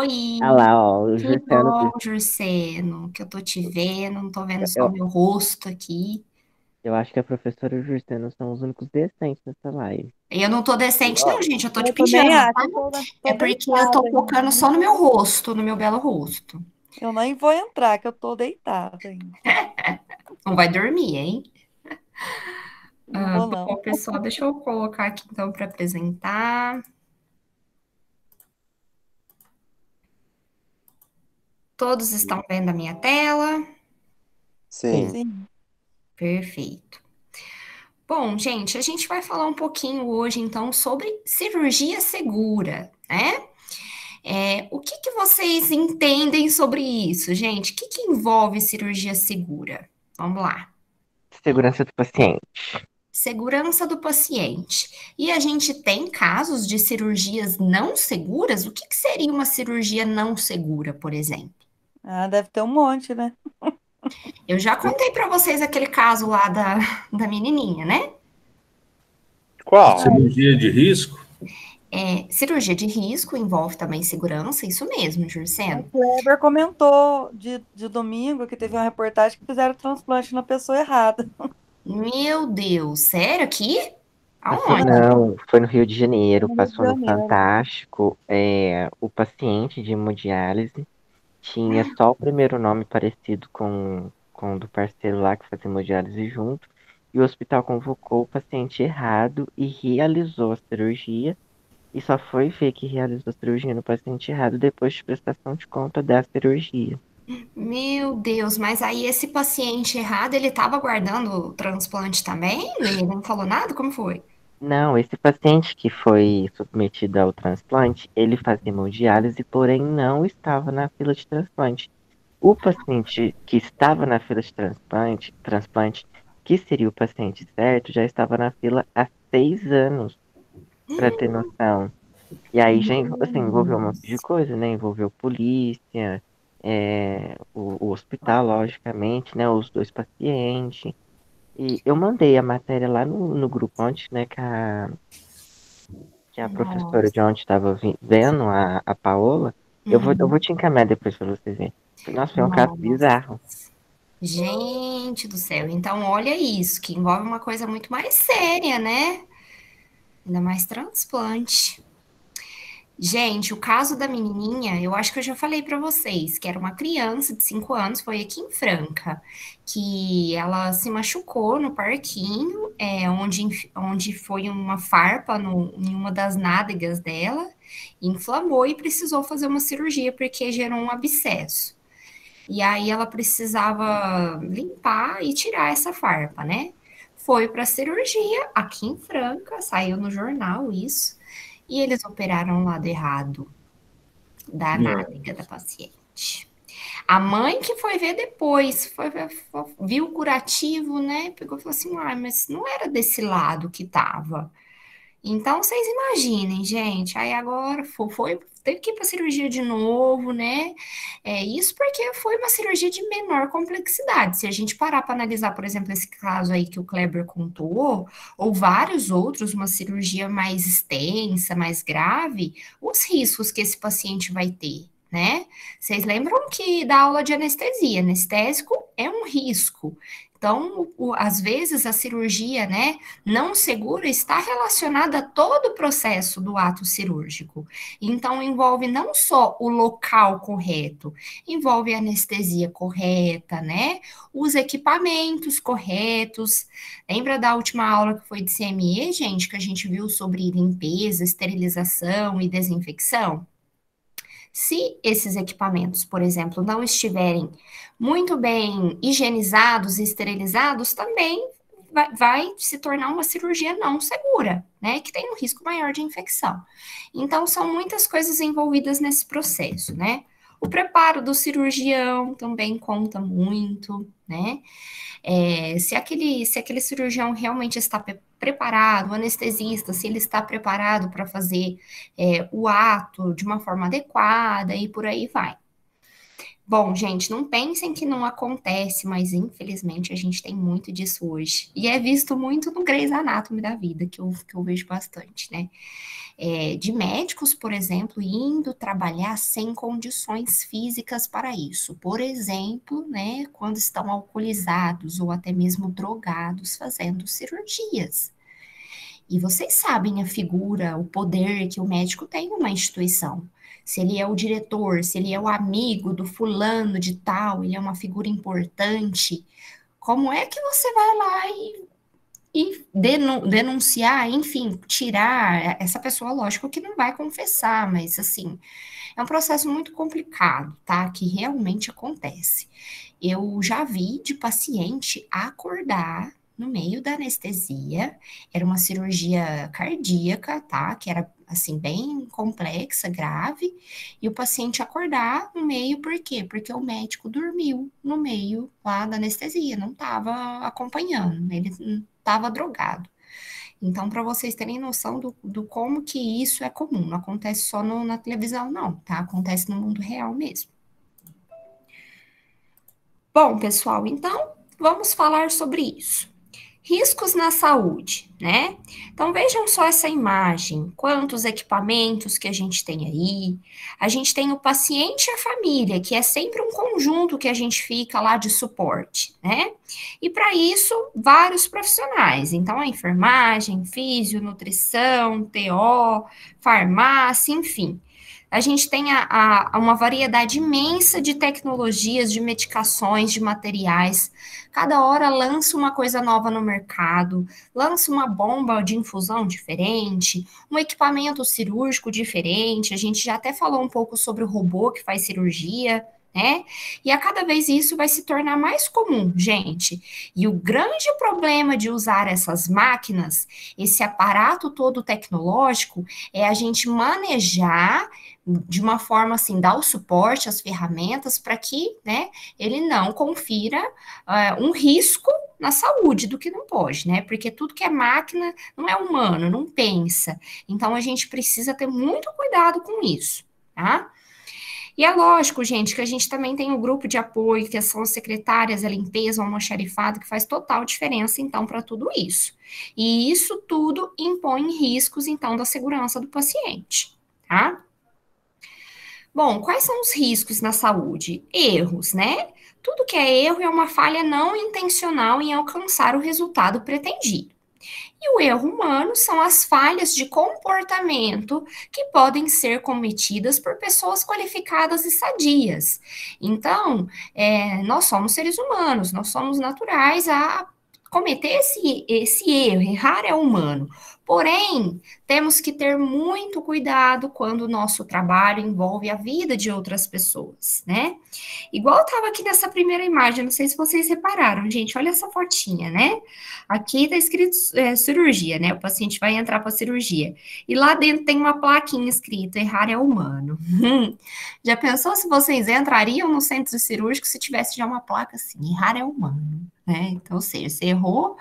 Oi, Ah lá, ó, o que Jussano, bom, Jurseno, que eu tô te vendo, não tô vendo só o eu, meu rosto aqui. eu acho que a professora e o Jussano são os únicos decentes nessa live. E eu não tô E decente, não, olha, gente, eu tô de Eu também pijama, acho, tá? eu tô É porque eu tô deitada ainda. focando só no meu rosto, no meu belo rosto. Eu nem vou entrar, que eu tô deitada ainda. Não vai dormir, hein? Não vou, não. Bom, pessoal, deixa eu colocar aqui então para apresentar. Todos estão vendo a minha tela? sim, Sim, Sim. Perfeito. Bom, gente, a gente vai falar um pouquinho hoje então sobre cirurgia segura, né? O que que vocês entendem sobre isso, gente? O que que envolve cirurgia segura? Vamos lá. segurança do paciente. Segurança do paciente. E a gente tem casos de cirurgias não seguras? O que que seria uma cirurgia não segura, por exemplo? Ah, deve ter um monte, né? Eu já contei para vocês aquele caso lá da menininha, né? qual? Cirurgia de risco? Cirurgia de risco envolve também segurança, isso mesmo, O Jurceno. Kleber comentou de domingo que teve uma reportagem que fizeram transplante na pessoa errada. Meu Deus, sério aqui? Passou, Aonde? não, foi no Rio de Janeiro, No Rio de passou no Janeiro. Fantástico. O paciente de hemodiálise tinha só o primeiro nome parecido com o do parceiro lá que fazia hemodiálise junto. E o hospital convocou o paciente errado e realizou a cirurgia. E só foi ver que realizou a cirurgia no paciente errado depois de prestação de conta da cirurgia. Meu Deus, mas aí esse paciente errado, ele estava aguardando o transplante também? Ele não falou nada? Como foi? Não, esse paciente que foi submetido ao transplante, ele fazia hemodiálise, porém não estava na fila de transplante. O paciente que estava na fila de transplante, que seria o paciente certo, já estava na fila há 6 anos, para ter noção. E aí já assim, envolveu um monte de coisa, né? Envolveu polícia, o hospital, logicamente, né? Os dois pacientes. E eu mandei a matéria lá no grupo ontem, né? Que a professora Nossa. de ontem estava vendo, a Paola. Eu vou Uhum. te encaminhar depois para você ver. Nossa, foi um caso Nossa. bizarro. Gente do céu. Então, olha isso, que envolve uma coisa muito mais séria, né? Ainda mais transplante. Gente, o caso da menininha, eu acho que eu já falei pra vocês, que era uma criança de 5 anos, foi aqui em Franca, que ela se machucou no parquinho, onde foi uma farpa em uma das nádegas dela, inflamou e precisou fazer uma cirurgia porque gerou um abscesso. E aí ela precisava limpar e tirar essa farpa, né? Foi para cirurgia aqui em Franca, saiu no jornal isso, e eles operaram o lado errado da Não. nádega da paciente. A mãe que foi ver depois, viu o curativo, né? Pegou e falou assim: ah, mas não era desse lado que tava. Então, vocês imaginem, gente, aí agora teve que ir para cirurgia de novo, né? Isso porque foi uma cirurgia de menor complexidade. Se a gente parar para analisar, por exemplo, esse caso aí que o Kleber contou, ou vários outros, uma cirurgia mais extensa, mais grave, os riscos que esse paciente vai ter, né? Vocês lembram que da aula de anestesia, anestésico é um risco. Então, às vezes a cirurgia, né, não segura está relacionada a todo o processo do ato cirúrgico. Então, envolve não só o local correto, envolve a anestesia correta, né? Os equipamentos corretos. Lembra da última aula que foi de CME, gente, que a gente viu sobre limpeza, esterilização e desinfecção? Se esses equipamentos, por exemplo, não estiverem muito bem higienizados e esterilizados, também vai se tornar uma cirurgia não segura, né? Que tem um risco maior de infecção. Então, são muitas coisas envolvidas nesse processo, né? O preparo do cirurgião também conta muito, né? Se aquele cirurgião realmente está preparado, o anestesista, se ele está preparado para fazer o ato de uma forma adequada e por aí vai. Bom, gente, não pensem que não acontece, mas infelizmente a gente tem muito disso hoje. E é visto muito no Grey's Anatomy da vida, que eu vejo bastante, né? de médicos, por exemplo, indo trabalhar sem condições físicas para isso. Por exemplo, né, quando estão alcoolizados ou até mesmo drogados fazendo cirurgias. E vocês sabem a figura, o poder que o médico tem numa instituição. Se ele é o diretor, se ele é o amigo do fulano de tal, ele é uma figura importante. Como é que você vai lá e denunciar, enfim, tirar essa pessoa? Lógico que não vai confessar, mas assim, é um processo muito complicado, tá? Que realmente acontece. Eu já vi de paciente acordar no meio da anestesia, era uma cirurgia cardíaca, tá? Que era assim, bem complexa, grave, e o paciente acordar no meio, por quê? Porque o médico dormiu no meio lá da anestesia, não estava acompanhando, ele estava drogado. Então, para vocês terem noção do como que isso é comum, não acontece só na televisão, não, tá? Acontece no mundo real mesmo. Bom, pessoal, então vamos falar sobre isso. Riscos na saúde, né? Então vejam só essa imagem, quantos equipamentos que a gente tem aí. A gente tem o paciente e a família, que é sempre um conjunto que a gente fica lá de suporte, né? E para isso, vários profissionais. Então, a enfermagem, físio, nutrição, TO, farmácia, enfim. A gente tem uma variedade imensa de tecnologias, de medicações, de materiais. Cada hora lança uma coisa nova no mercado, lança uma bomba de infusão diferente, um equipamento cirúrgico diferente. A gente já até falou um pouco sobre o robô que faz cirurgia, né? E a cada vez isso vai se tornar mais comum, gente. E o grande problema de usar essas máquinas, esse aparato todo tecnológico, é a gente manejar de uma forma assim, dar o suporte, as ferramentas para que, né, ele não confira um risco na saúde do que não pode, né? Porque tudo que é máquina não é humano, não pensa. Então a gente precisa ter muito cuidado com isso, tá? E é lógico, gente, que a gente também tem o grupo de apoio, que são as secretárias, a limpeza, o almoxarifado, que faz total diferença, então, para tudo isso. E isso tudo impõe riscos, então, da segurança do paciente, tá? Bom, quais são os riscos na saúde? Erros, né? Tudo que é erro é uma falha não intencional em alcançar o resultado pretendido. E o erro humano são as falhas de comportamento que podem ser cometidas por pessoas qualificadas e sadias. Então, nós somos seres humanos, nós somos naturais a cometer esse erro, errar é humano. Porém, temos que ter muito cuidado quando o nosso trabalho envolve a vida de outras pessoas, né? Igual estava aqui nessa primeira imagem, não sei se vocês repararam, gente, olha essa fotinha, né? Aqui está escrito cirurgia, né? O paciente vai entrar para a cirurgia. E lá dentro tem uma plaquinha escrita, errar é humano. Já pensou se vocês entrariam no centro cirúrgico se tivesse já uma placa assim, errar é humano, né? Então, ou seja, você errou,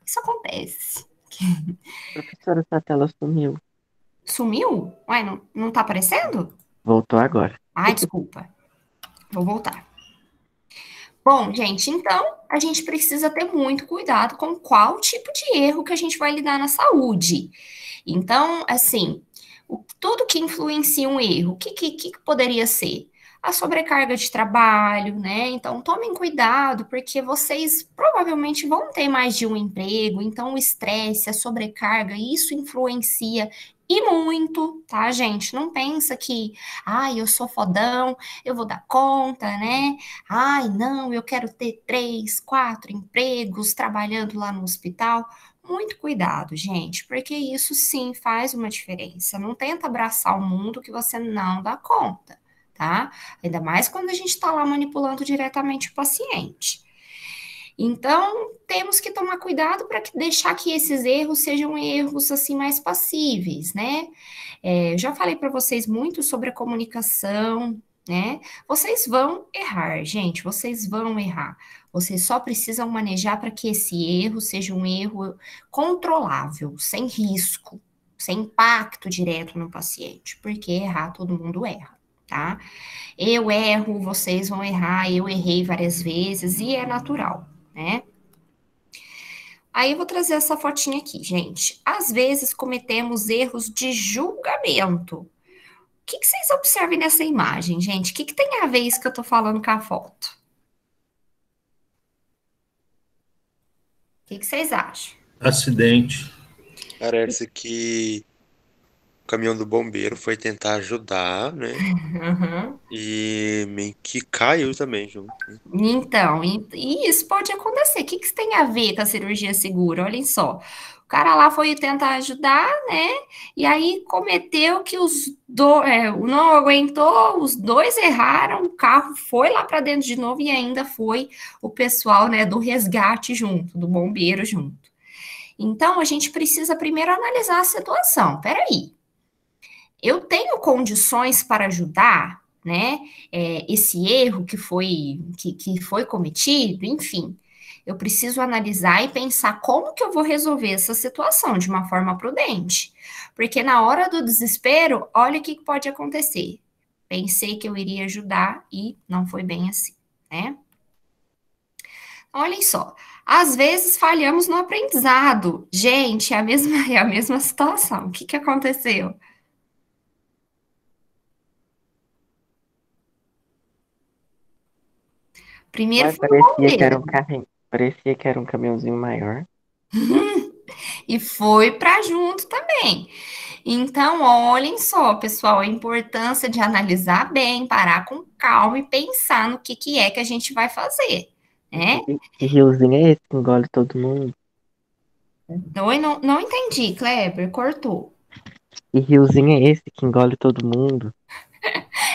isso acontece. Professora, sua tela sumiu. Sumiu? Uai, não tá aparecendo? Voltou agora. Ai, desculpa. Vou voltar. Bom, gente, então a gente precisa ter muito cuidado com qual tipo de erro que a gente vai lidar na saúde. Então, assim, tudo que influencia um erro, o que poderia ser? A sobrecarga de trabalho, né? Então, tomem cuidado, porque vocês provavelmente vão ter mais de um emprego, então o estresse, a sobrecarga, isso influencia e muito, tá, gente? Não pensa que, ai, eu sou fodão, eu vou dar conta, né? Ai, não, eu quero ter 3, 4 empregos trabalhando lá no hospital. Muito cuidado, gente, porque isso sim faz uma diferença. Não tenta abraçar o mundo que você não dá conta, tá? Ainda mais quando a gente está lá manipulando diretamente o paciente. Então, temos que tomar cuidado para deixar que esses erros sejam erros assim mais passíveis, né? Eu já falei para vocês muito sobre a comunicação, né? Vocês vão errar, gente, vocês vão errar. Vocês só precisam manejar para que esse erro seja um erro controlável, sem risco, sem impacto direto no paciente, porque errar todo mundo erra, tá? Eu erro, vocês vão errar, eu errei várias vezes e é natural, né? Aí eu vou trazer essa fotinha aqui, gente. Às vezes cometemos erros de julgamento. O que vocês observem nessa imagem, gente? O que tem a ver isso que eu tô falando com a foto? O que vocês acham? Acidente. Parece que o caminhão do bombeiro foi tentar ajudar, né? Uhum. E meio que caiu também junto. Então, e isso pode acontecer. O que isso tem a ver com a cirurgia segura? Olhem só. O cara lá foi tentar ajudar, né? E aí cometeu que os dois não aguentou, os dois erraram, o carro foi lá para dentro de novo e ainda foi o pessoal, né, do resgate junto, do bombeiro junto. Então, a gente precisa primeiro analisar a situação. Peraí, eu tenho condições para ajudar, né? Esse erro que foi cometido, enfim. Eu preciso analisar e pensar como que eu vou resolver essa situação de uma forma prudente. Porque na hora do desespero, olha o que pode acontecer. Pensei que eu iria ajudar e não foi bem assim, né? Olhem só, às vezes falhamos no aprendizado. Gente, é a mesma situação. O que aconteceu? Primeiro Mas foi o parecia que era bombeiro. um carrinho. Parecia que era um caminhãozinho maior. E foi para junto também. Então, olhem só, pessoal, a importância de analisar bem, parar com calma e pensar no que é que a gente vai fazer, né? Que riozinho é esse que engole todo mundo? Não entendi, Kleber, cortou. Que riozinho é esse que engole todo mundo?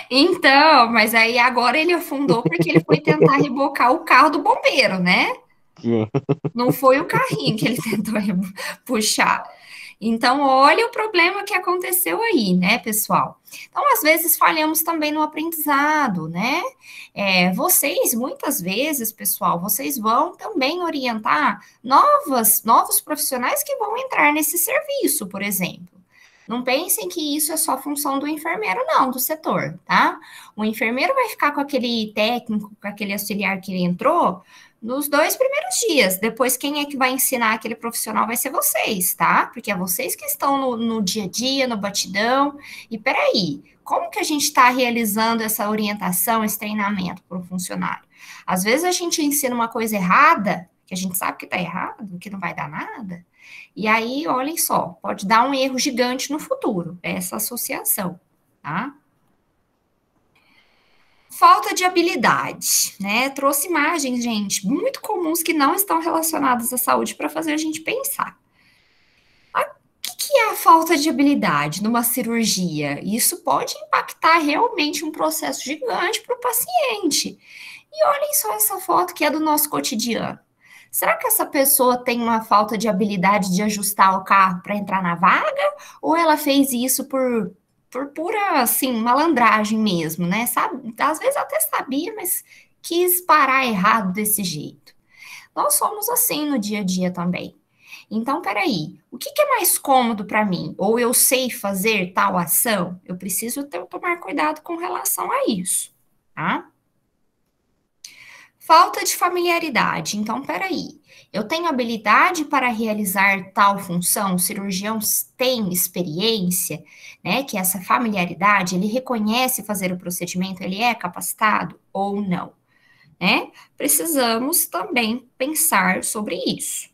Então, mas aí agora ele afundou porque ele foi tentar rebocar o carro do bombeiro, né? Gente, Não foi o carrinho que ele tentou puxar. Então, olha o problema que aconteceu aí, né, pessoal? Então, às vezes, falhamos também no aprendizado, né? Vocês, muitas vezes, pessoal, vocês vão também orientar novos profissionais que vão entrar nesse serviço, por exemplo. Não pensem que isso é só função do enfermeiro, não, do setor, tá? O enfermeiro vai ficar com aquele técnico, com aquele auxiliar que ele entrou, nos 2 primeiros dias. Depois, quem é que vai ensinar aquele profissional vai ser vocês, tá? Porque é vocês que estão no dia a dia, no batidão. E peraí, como que a gente está realizando essa orientação, esse treinamento para o funcionário? Às vezes a gente ensina uma coisa errada, que a gente sabe que está errado, que não vai dar nada. E aí, olhem só, pode dar um erro gigante no futuro, essa associação, tá? Falta de habilidade, né? Trouxe imagens, gente, muito comuns que não estão relacionadas à saúde para fazer a gente pensar. O que é a falta de habilidade numa cirurgia? Isso pode impactar realmente um processo gigante para o paciente. E olhem só essa foto que é do nosso cotidiano. Será que essa pessoa tem uma falta de habilidade de ajustar o carro para entrar na vaga? Ou ela fez isso por pura, assim, malandragem mesmo, né? Sabe? Às vezes até sabia, mas quis parar errado desse jeito. Nós somos assim no dia a dia também. Então, peraí, o que é mais cômodo para mim? Ou eu sei fazer tal ação? Eu preciso tomar cuidado com relação a isso, tá? Falta de familiaridade. Então, peraí, eu tenho habilidade para realizar tal função? O cirurgião tem experiência, né? Que essa familiaridade, ele reconhece fazer o procedimento, ele é capacitado ou não, né? Precisamos também pensar sobre isso.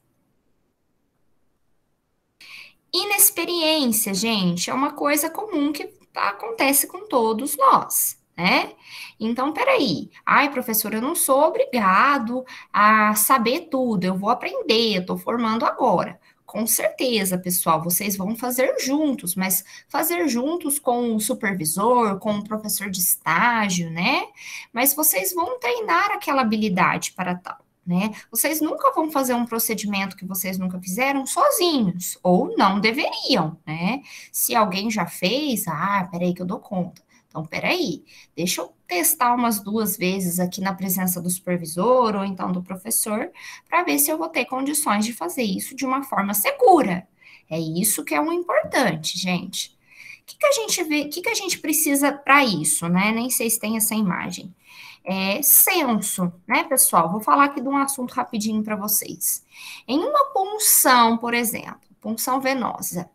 Inexperiência, gente, é uma coisa comum que acontece com todos nós, né? Então, peraí. Ai, professor, eu não sou obrigado a saber tudo, eu vou aprender, eu tô formando agora. Com certeza, pessoal, vocês vão fazer juntos, mas fazer juntos com o supervisor, com o professor de estágio, né? Mas vocês vão treinar aquela habilidade para tal. Né? Vocês nunca vão fazer um procedimento que vocês nunca fizeram sozinhos, ou não deveriam, né? Se alguém já fez, peraí que eu dou conta. Então, peraí, deixa eu testar umas 2 vezes aqui na presença do supervisor ou então do professor, para ver se eu vou ter condições de fazer isso de uma forma segura. É isso que é o importante, gente. O que a gente vê, o que a gente precisa para isso, né? Nem sei se tem essa imagem. senso, né, pessoal? Vou falar aqui de um assunto rapidinho para vocês. Em uma punção, por exemplo, punção venosa,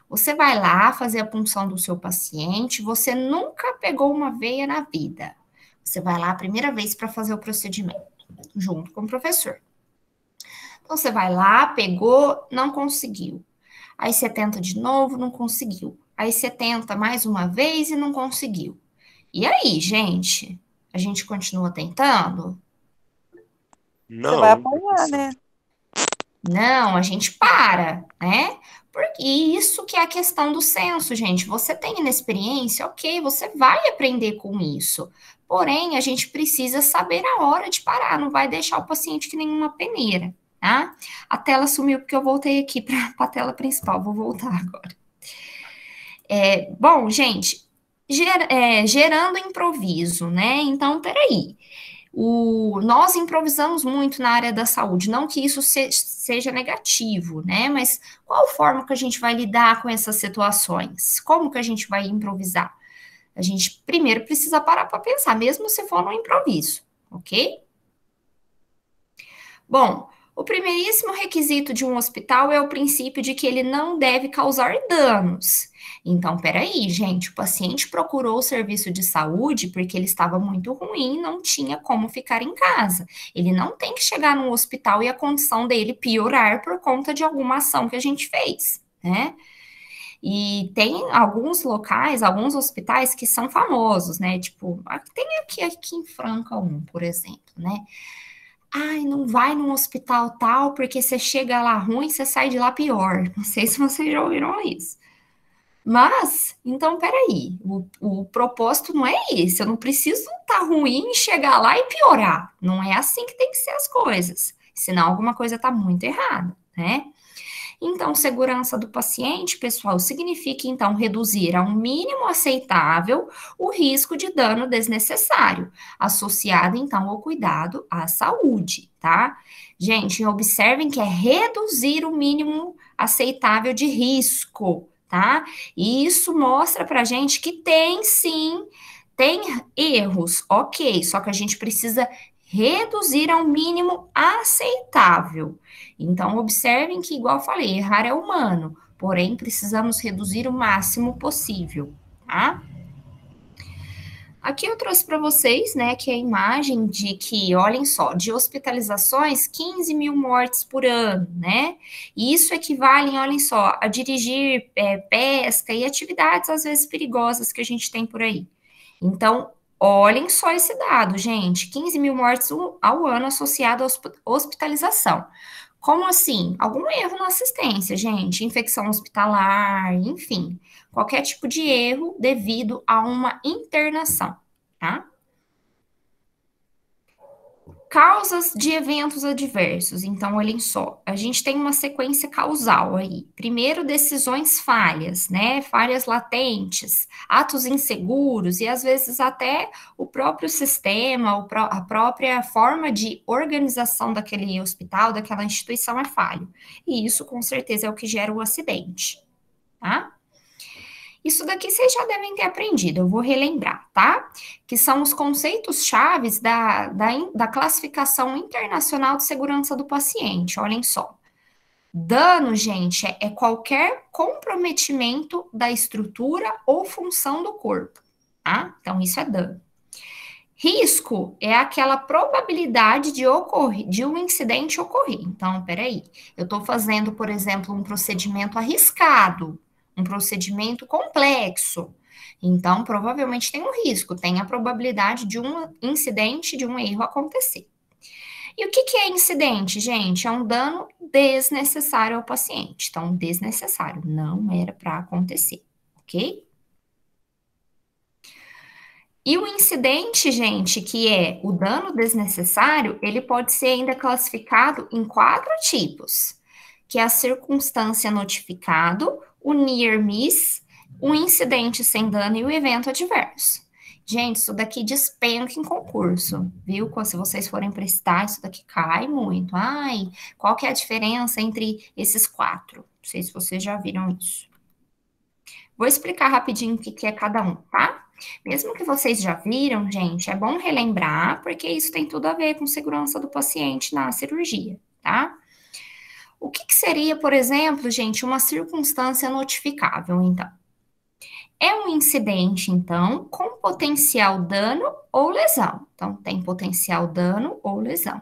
você vai lá fazer a punção do seu paciente, você nunca pegou uma veia na vida. Você vai lá a primeira vez para fazer o procedimento, junto com o professor. Então, você vai lá, pegou, não conseguiu. Aí você tenta de novo, não conseguiu. Aí você tenta mais uma vez e não conseguiu. E aí, gente? A gente continua tentando? Você vai Não, apanhar, né? Não, a gente para, né? Porque isso que é a questão do senso, gente. Você tem inexperiência, ok, você vai aprender com isso. Porém, a gente precisa saber a hora de parar, não vai deixar o paciente que nenhuma peneira, tá? A tela sumiu porque eu voltei aqui para a tela principal, vou voltar agora. Bom, gente, gerando improviso, né? Então, peraí. Nós improvisamos muito na área da saúde, não que isso seja negativo, né? Mas qual forma que a gente vai lidar com essas situações? Como que a gente vai improvisar? A gente primeiro precisa parar para pensar, mesmo se for no improviso, ok? Bom, o primeiríssimo requisito de um hospital é o princípio de que ele não deve causar danos. Então, peraí, gente, o paciente procurou o serviço de saúde porque ele estava muito ruim, não tinha como ficar em casa. Ele não tem que chegar no hospital e a condição dele piorar por conta de alguma ação que a gente fez, né? E tem alguns locais, alguns hospitais que são famosos, né? Tipo, tem aqui em Franca por exemplo, né? Ai, não vai num hospital tal, porque você chega lá ruim, você sai de lá pior. Não sei se vocês já ouviram isso. Mas, então, peraí, o propósito não é esse. Eu não preciso estar ruim e chegar lá e piorar. Não é assim que tem que ser as coisas. Senão alguma coisa está muito errada, né? Então, segurança do paciente, pessoal, significa, então, reduzir ao mínimo aceitável o risco de dano desnecessário, associado, então, ao cuidado à saúde, tá? Gente, observem que é reduzir o mínimo aceitável de risco, tá? E isso mostra pra gente que tem, sim, tem erros, ok, só que a gente precisa reduzir ao mínimo aceitável. Então, observem que, igual eu falei, errar é humano, porém, precisamos reduzir o máximo possível, tá? Aqui eu trouxe para vocês, né, que é a imagem de que, olhem só, de hospitalizações, 15 mil mortes por ano, né? E isso equivale, olhem só, a dirigir pesca e atividades, às vezes, perigosas que a gente tem por aí. Então, olhem só esse dado, gente, 15 mil mortes ao ano associado à hospitalização. Como assim? Algum erro na assistência, gente, infecção hospitalar, enfim, qualquer tipo de erro devido a uma internação, tá? Causas de eventos adversos. Então, olhem só, a gente tem uma sequência causal aí. Primeiro, decisões falhas, né? Falhas latentes, atos inseguros e às vezes até o próprio sistema, a própria forma de organização daquele hospital, daquela instituição é falho. E isso, com certeza, é o que gera o acidente, tá? Isso daqui vocês já devem ter aprendido, eu vou relembrar, tá? Que são os conceitos chaves da classificação internacional de segurança do paciente, olhem só. Dano, gente, é qualquer comprometimento da estrutura ou função do corpo, tá? Então, isso é dano. Risco é aquela probabilidade de um incidente ocorrer. Então, peraí, eu estou fazendo, por exemplo, um procedimento arriscado, um procedimento complexo. Então, provavelmente tem um risco, tem a probabilidade de um incidente, de um erro acontecer. E o que é incidente, gente? É um dano desnecessário ao paciente. Então, desnecessário, não era para acontecer, ok? E o incidente, gente, que é o dano desnecessário, ele pode ser ainda classificado em 4 tipos, que é a circunstância notificado, o near miss, o incidente sem dano e o evento adverso. Gente, isso daqui despenca em concurso, viu? Se vocês forem prestar, isso daqui cai muito. Ai, qual que é a diferença entre esses 4? Não sei se vocês já viram isso. Vou explicar rapidinho o que é cada um, tá? Mesmo que vocês já viram, gente, é bom relembrar, porque isso tem tudo a ver com segurança do paciente na cirurgia, tá? O que que seria, por exemplo, gente, uma circunstância notificável, então? É um incidente, então, com potencial dano ou lesão. Então, tem potencial dano ou lesão.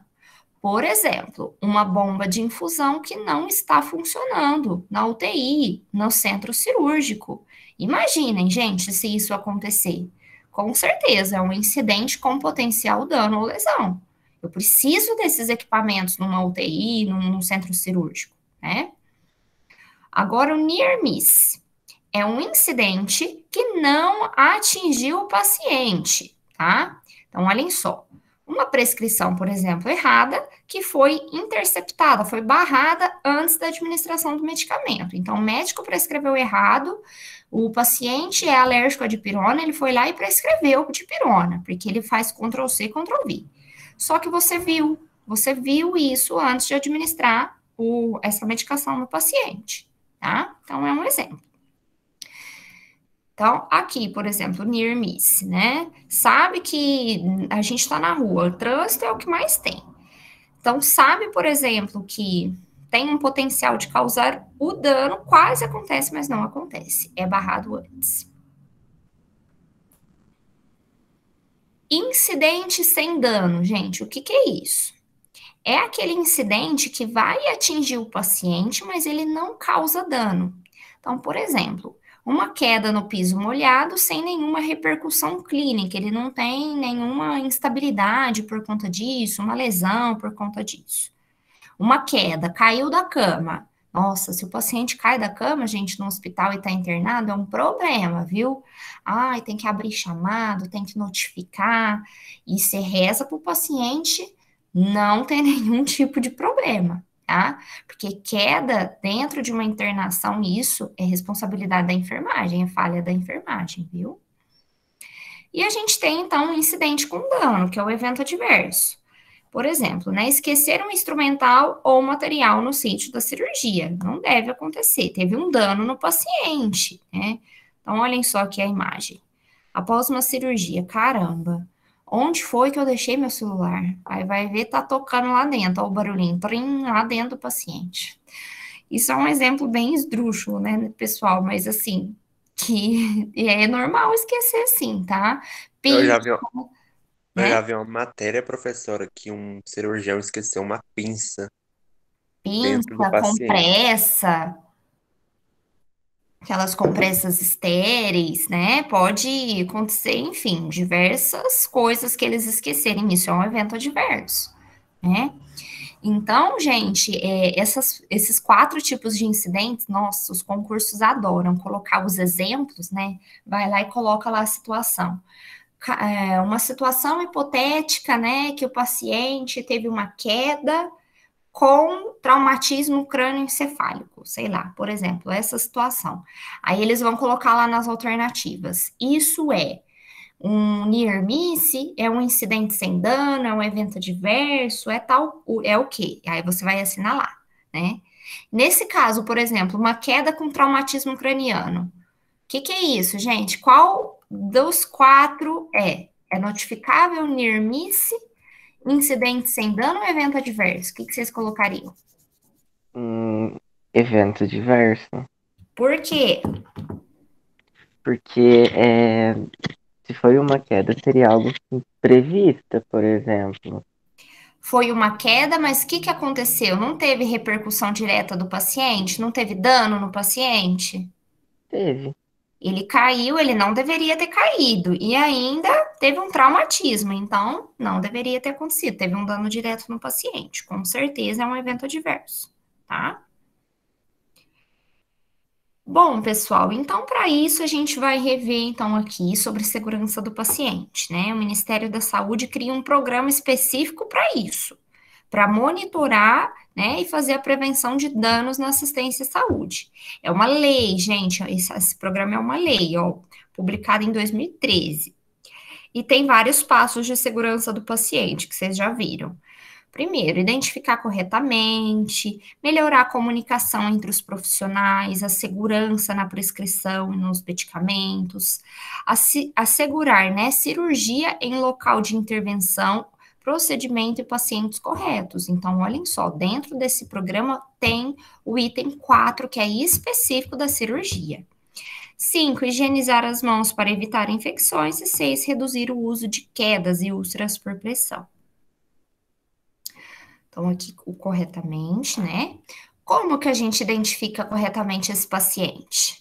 Por exemplo, uma bomba de infusão que não está funcionando na UTI, no centro cirúrgico. Imaginem, gente, se isso acontecer. Com certeza, é um incidente com potencial dano ou lesão. Eu preciso desses equipamentos numa UTI, num centro cirúrgico, né? Agora, o near miss é um incidente que não atingiu o paciente, tá? Então, olhem só. Uma prescrição, por exemplo, errada, que foi interceptada, foi barrada antes da administração do medicamento. Então, o médico prescreveu errado, o paciente é alérgico à dipirona, ele foi lá e prescreveu dipirona, porque ele faz Ctrl+C, Ctrl+V. Só que você viu isso antes de administrar essa medicação no paciente, tá? Então, é um exemplo. Então, aqui, por exemplo, near miss, né? Sabe que a gente está na rua, o trânsito é o que mais tem. Então, sabe, por exemplo, que tem um potencial de causar o dano, quase acontece, mas não acontece. É barrado antes. Incidente sem dano, gente, o que que é isso? É aquele incidente que vai atingir o paciente, mas ele não causa dano. Então, por exemplo, uma queda no piso molhado sem nenhuma repercussão clínica, ele não tem nenhuma instabilidade por conta disso, uma lesão por conta disso. Uma queda, caiu da cama. Nossa, se o paciente cai da cama, gente, no hospital e está internado, é um problema, viu? Ai, tem que abrir chamado, tem que notificar, e você reza para o paciente não ter nenhum tipo de problema, tá? Porque queda dentro de uma internação, isso é responsabilidade da enfermagem, é falha da enfermagem, viu? E a gente tem, então, um incidente com dano, que é o evento adverso. Por exemplo, né, esquecer um instrumental ou material no sítio da cirurgia. Não deve acontecer. Teve um dano no paciente, né? Então, olhem só aqui a imagem. Após uma cirurgia, caramba, onde foi que eu deixei meu celular? Aí vai ver, tá tocando lá dentro, ó, o barulhinho, trim, lá dentro do paciente. Isso é um exemplo bem esdrúxulo, né, pessoal? Mas assim, que é normal esquecer sim, tá? Eu Pinça, já vi, eu né? já vi uma matéria, professora, que um cirurgião esqueceu uma pinça dentro do Pinça, paciente. compressa, aquelas compressas estéreis, né? Pode acontecer, enfim, diversas coisas que eles esquecerem. Isso é um evento adverso, né? Então, gente, esses 4 tipos de incidentes, nossa, os concursos adoram colocar os exemplos, né? Vai lá e coloca lá a situação. Uma situação hipotética, né? Que o paciente teve uma queda com traumatismo crânioencefálico, sei lá, por exemplo, essa situação. Aí eles vão colocar lá nas alternativas. Isso é um near miss, é um incidente sem dano, é um evento adverso, é tal, é o quê? Aí você vai assinalar, né? Nesse caso, por exemplo, uma queda com traumatismo craniano. O que é isso, gente? Qual dos 4 é? É notificável near miss, incidente sem dano ou evento adverso? O que vocês colocariam? Evento diverso. Por quê? Porque se foi uma queda, seria algo prevista, por exemplo. Foi uma queda, mas o que aconteceu? Não teve repercussão direta do paciente? Não teve dano no paciente? Teve. Ele caiu, ele não deveria ter caído. E ainda teve um traumatismo, então não deveria ter acontecido. Teve um dano direto no paciente. Com certeza é um evento adverso, tá? Bom, pessoal, então para isso a gente vai rever então aqui sobre segurança do paciente, né? O Ministério da Saúde cria um programa específico para isso, para monitorar, né, e fazer a prevenção de danos na assistência à saúde. É uma lei, gente, esse programa é uma lei, ó, publicada em 2013. E tem vários passos de segurança do paciente que vocês já viram. Primeiro, identificar corretamente, melhorar a comunicação entre os profissionais, a segurança na prescrição e nos medicamentos, assegurar, né, cirurgia em local de intervenção, procedimento e pacientes corretos. Então, olhem só, dentro desse programa tem o item 4, que é específico da cirurgia. 5, higienizar as mãos para evitar infecções. E 6, reduzir o uso de quedas e úlceras por pressão. Então, aqui o corretamente, né? Como que a gente identifica corretamente esse paciente?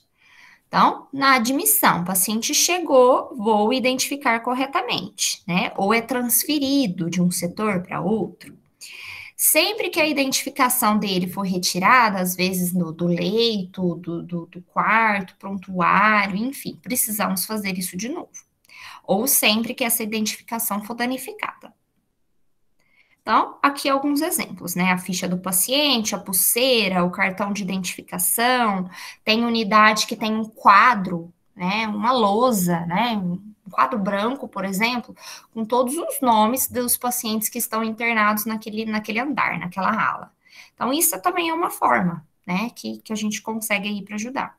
Então, na admissão, o paciente chegou, vou identificar corretamente, né? Ou é transferido de um setor para outro. Sempre que a identificação dele for retirada, às vezes do leito, do quarto, prontuário, enfim, precisamos fazer isso de novo. Ou sempre que essa identificação for danificada. Então, aqui alguns exemplos, né? A ficha do paciente, a pulseira, o cartão de identificação, tem unidade que tem um quadro, né? Uma lousa, né? Um quadro branco, por exemplo, com todos os nomes dos pacientes que estão internados naquele andar, naquela ala. Então, isso também é uma forma, né? Que a gente consegue aí para ajudar.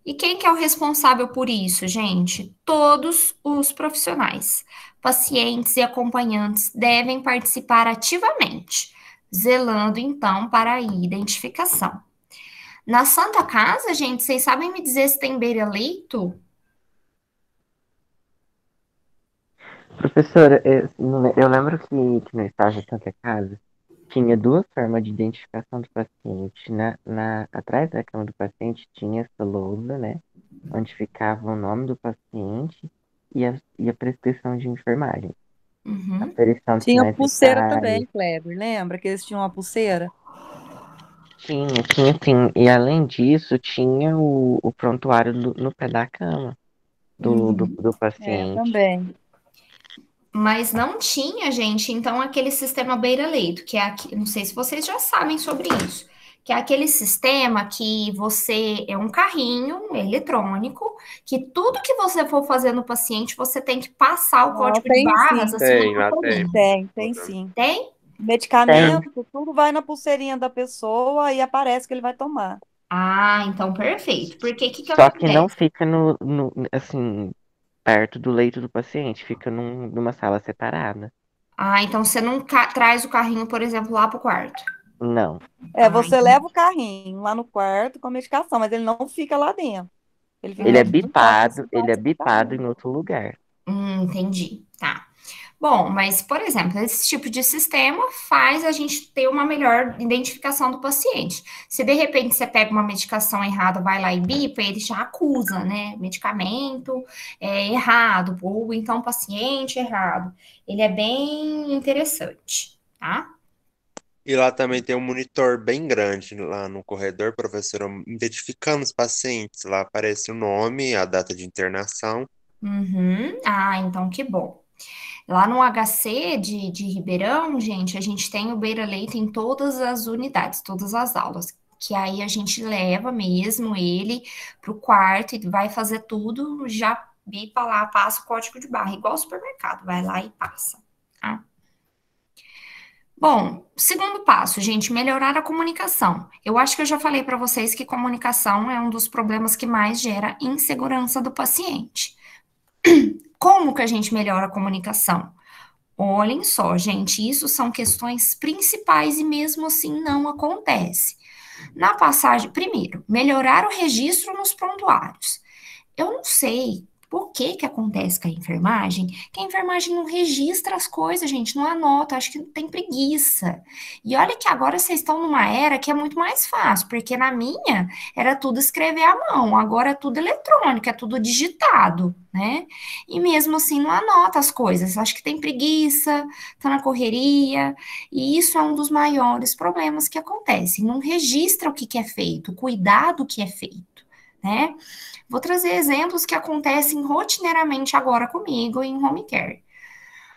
E quem que é o responsável por isso, gente? Todos os profissionais. Pacientes e acompanhantes devem participar ativamente, zelando então para a identificação. Na Santa Casa, gente, vocês sabem me dizer se tem beira-leito? Professora, eu lembro que no estágio de Santa Casa tinha duas formas de identificação do paciente. Atrás da cama do paciente tinha essa lousa, né? Onde ficava o nome do paciente e a prescrição de enfermagem. Uhum. Aferição de Tinha sinais pulseira vitais. também, Kleber. Lembra que eles tinham uma pulseira? Tinha sim. E além disso, tinha o prontuário no pé da cama do É, paciente. também. Mas não tinha, gente, então aquele sistema beira-leito, que é aqui, não sei se vocês já sabem sobre isso, que é aquele sistema que você é um carrinho eletrônico, que tudo que você for fazer no paciente, você tem que passar o Não, código de tem barras sim. assim Tem, na lá tem. folhinha. Tem sim. Tem? Tem. Medicamento, tudo vai na pulseirinha da pessoa e aparece que ele vai tomar. Ah, então perfeito. Porque o que que Só que não acontece? fica assim, perto do leito do paciente, fica numa sala separada. Ah, então você não traz o carrinho, por exemplo, lá pro quarto. Não. É, Ah, você leva o carrinho lá no quarto com a medicação, mas ele não fica lá dentro. Ele fica Ele é dentro de um quarto ele é bipado separado. em outro lugar. entendi. Tá. Bom, mas, por exemplo, esse tipo de sistema faz a gente ter uma melhor identificação do paciente. Se de repente você pega uma medicação errada, vai lá e bipa, ele já acusa, né? Medicamento errado, ou então paciente errado. Ele é bem interessante, tá? E lá também tem um monitor bem grande lá no corredor, professora, identificando os pacientes. Lá aparece o nome, a data de internação. Uhum. Ah, então que bom. Lá no HC de Ribeirão, gente, a gente tem o Beira Leito em todas as unidades, todas as aulas. Que aí a gente leva mesmo ele para o quarto e vai fazer tudo, já bipa lá, passa o código de barra, igual ao supermercado, vai lá e passa. Tá? Bom, segundo passo, gente, melhorar a comunicação. Eu acho que eu já falei para vocês que comunicação é um dos problemas que mais gera insegurança do paciente. Como que a gente melhora a comunicação? Olhem só, gente, isso são questões principais e mesmo assim não acontece. Na passagem, primeiro, melhorar o registro nos prontuários. Eu não sei por que que acontece com a enfermagem, que a enfermagem não registra as coisas, gente, não anota, acho que tem preguiça. E olha que agora vocês estão numa era que é muito mais fácil, porque na minha era tudo escrever à mão, agora é tudo eletrônico, é tudo digitado, né? E mesmo assim não anota as coisas, acho que tem preguiça, tá na correria, e isso é um dos maiores problemas que acontecem, não registra o que que é feito, o cuidado que é feito, né? Vou trazer exemplos que acontecem rotineiramente agora comigo em home care.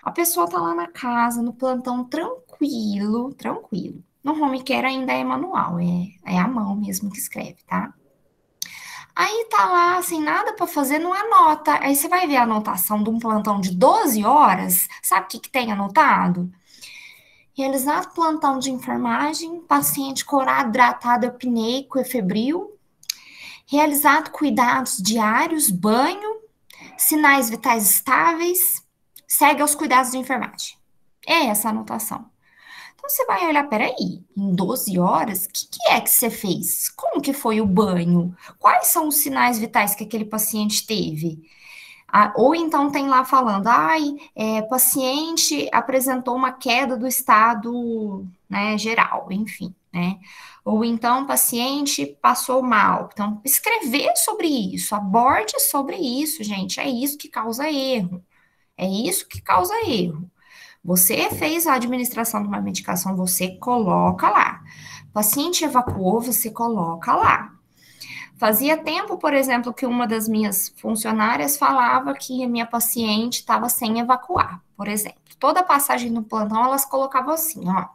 A pessoa tá lá na casa, no plantão, tranquilo, tranquilo. No home care ainda é manual, é a mão mesmo que escreve, tá? Aí tá lá, sem nada para fazer, não anota. Aí você vai ver a anotação de um plantão de 12 horas, sabe o que que tem anotado? Realizado plantão de enfermagem, paciente corado, hidratado, eupneico e febril. Realizado cuidados diários, banho, sinais vitais estáveis. Segue aos cuidados de enfermagem. É essa a anotação. Então você vai olhar, peraí, em 12 horas, o que é que você fez? Como que foi o banho? Quais são os sinais vitais que aquele paciente teve? Ou então tem lá falando, paciente apresentou uma queda do estado, né, geral, enfim, né? Ou então paciente passou mal. Então, escrever sobre isso, aborde sobre isso, gente, é isso que causa erro. É isso que causa erro. Você fez a administração de uma medicação, você coloca lá. Paciente evacuou, você coloca lá. Fazia tempo, por exemplo, que uma das minhas funcionárias falava que a minha paciente estava sem evacuar, por exemplo. Toda passagem no plantão, elas colocavam assim, ó.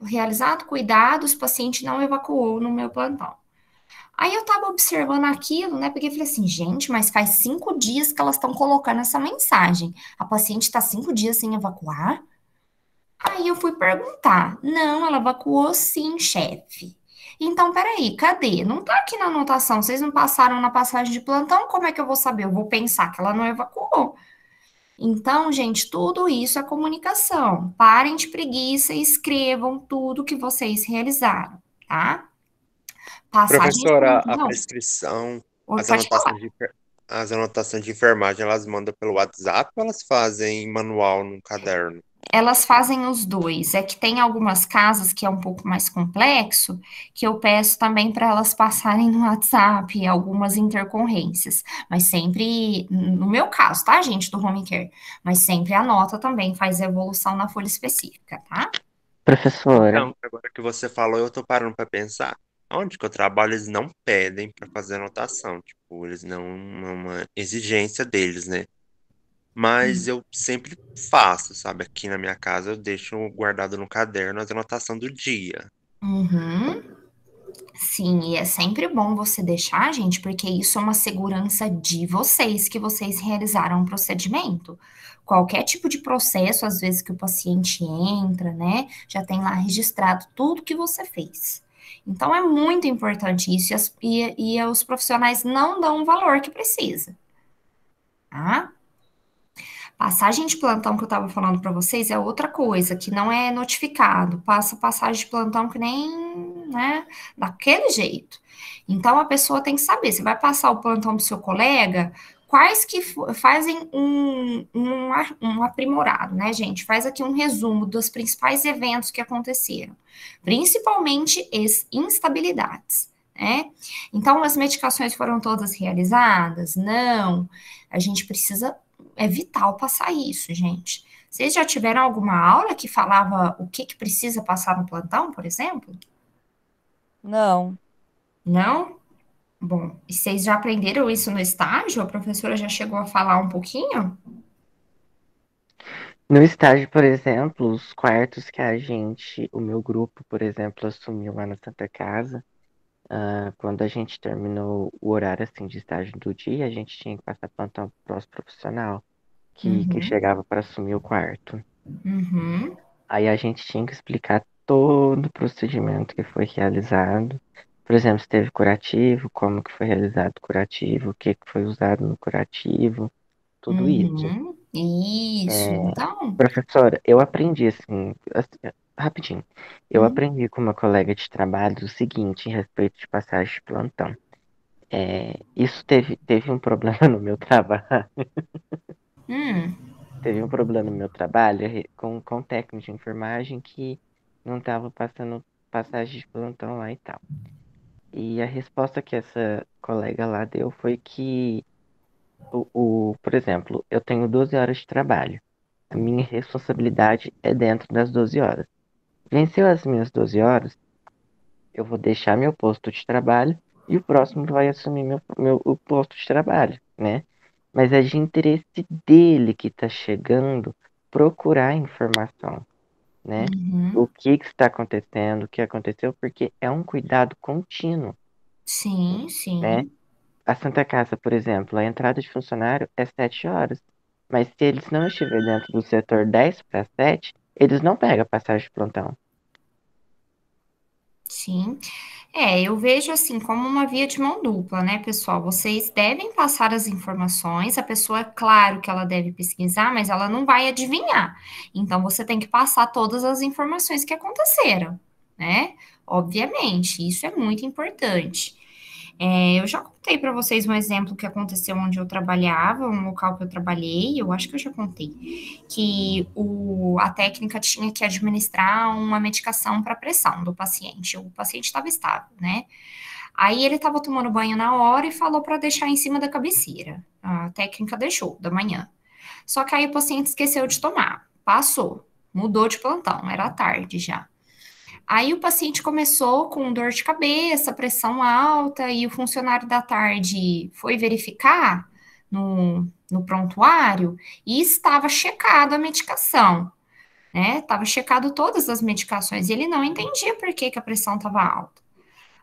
Realizado cuidados, paciente não evacuou no meu plantão. Aí eu tava observando aquilo, né? Porque eu falei assim, gente, mas faz 5 dias que elas estão colocando essa mensagem. A paciente está 5 dias sem evacuar? Aí eu fui perguntar. Não, ela evacuou sim, chefe. Então, peraí, cadê? Não tá aqui na anotação. Vocês não passaram na passagem de plantão? Como é que eu vou saber? Eu vou pensar que ela não evacuou. Então, gente, tudo isso é comunicação. Parem de preguiça e escrevam tudo que vocês realizaram, tá? Passagem de Professora, a plantão. prescrição, Oi, as pode falar. anotações as anotações de enfermagem, elas mandam pelo WhatsApp ou elas fazem manual no caderno? Elas fazem os dois. É que tem algumas casas que é um pouco mais complexo, que eu peço também para elas passarem no WhatsApp algumas intercorrências. Mas sempre, no meu caso, tá, gente, do home care? Mas sempre anota também, faz a evolução na folha específica, tá? Professora, Então, agora que você falou, eu tô parando para pensar. Onde que eu trabalho, eles não pedem para fazer anotação. Tipo, eles não, não é uma exigência deles, né? Mas eu sempre faço, sabe? Aqui na minha casa eu deixo guardado no caderno as anotações do dia. Uhum. Sim, e é sempre bom você deixar, gente, porque isso é uma segurança de vocês, que vocês realizaram o procedimento. Qualquer tipo de processo, às vezes que o paciente entra, né, já tem lá registrado tudo que você fez. Então é muito importante isso e os profissionais não dão o valor que precisa, tá? Passagem de plantão que eu estava falando para vocês é outra coisa, que não é notificado. Passa passagem de plantão que nem, né, daquele jeito. Então a pessoa tem que saber, você vai passar o plantão para o seu colega, quais que fazem um aprimorado, né, gente? Faz aqui um resumo dos principais eventos que aconteceram, principalmente as instabilidades. Né? Então, as medicações foram todas realizadas? Não. A gente precisa é vital passar isso, gente. Vocês já tiveram alguma aula que falava o que precisa passar no plantão, por exemplo? Não, Não? Bom, e vocês já aprenderam isso no estágio? A professora já chegou a falar um pouquinho? no estágio, por exemplo, os quartos que o meu grupo, por exemplo, assumiu lá na Santa Casa, quando a gente terminou o horário assim de estágio do dia, a gente tinha que passar plantão pro nosso profissional que Uhum, chegava para assumir o quarto. uhum, Aí a gente tinha que explicar todo o procedimento que foi realizado. Por exemplo, se teve curativo, como que foi realizado o curativo, o que que foi usado no curativo, tudo isso. uhum. Isso, então. Professora, eu aprendi rapidinho. Eu Hum, aprendi com uma colega de trabalho o seguinte em respeito de passagem de plantão. Isso teve um problema no meu trabalho. hum, Teve um problema no meu trabalho com o técnico de enfermagem que não estava passando passagem de plantão lá e tal. E a resposta que essa colega lá deu foi que, por exemplo, eu tenho 12 horas de trabalho. A minha responsabilidade é dentro das 12 horas. Venceu as minhas 12 horas, eu vou deixar meu posto de trabalho e o próximo vai assumir o posto de trabalho, né? Mas é de interesse dele que está chegando procurar informação, né? O uhum. que está acontecendo, o que aconteceu, porque é um cuidado contínuo, Sim, né? sim. A Santa Casa, por exemplo, a entrada de funcionário é 7 horas. Mas se eles não estiverem dentro do setor 10 para 7, eles não pegam a passagem de plantão. Sim. Eu vejo assim como uma via de mão dupla, né, pessoal? Vocês devem passar as informações, a pessoa, é claro que ela deve pesquisar, mas ela não vai adivinhar. Então, você tem que passar todas as informações que aconteceram, né? Obviamente, isso é muito importante. Eu já contei para vocês um exemplo que aconteceu onde eu trabalhava, um local que eu trabalhei, eu acho que eu já contei, que a técnica tinha que administrar uma medicação para pressão do paciente. O paciente estava estável, né? Aí ele estava tomando banho na hora e falou para deixar em cima da cabeceira. A técnica deixou, da manhã. Só que aí o paciente esqueceu de tomar. Passou, mudou de plantão, era tarde já. Aí o paciente começou com dor de cabeça, pressão alta, e o funcionário da tarde foi verificar no prontuário e estava checado a medicação, né? Estava checado todas as medicações e ele não entendia por que a pressão estava alta.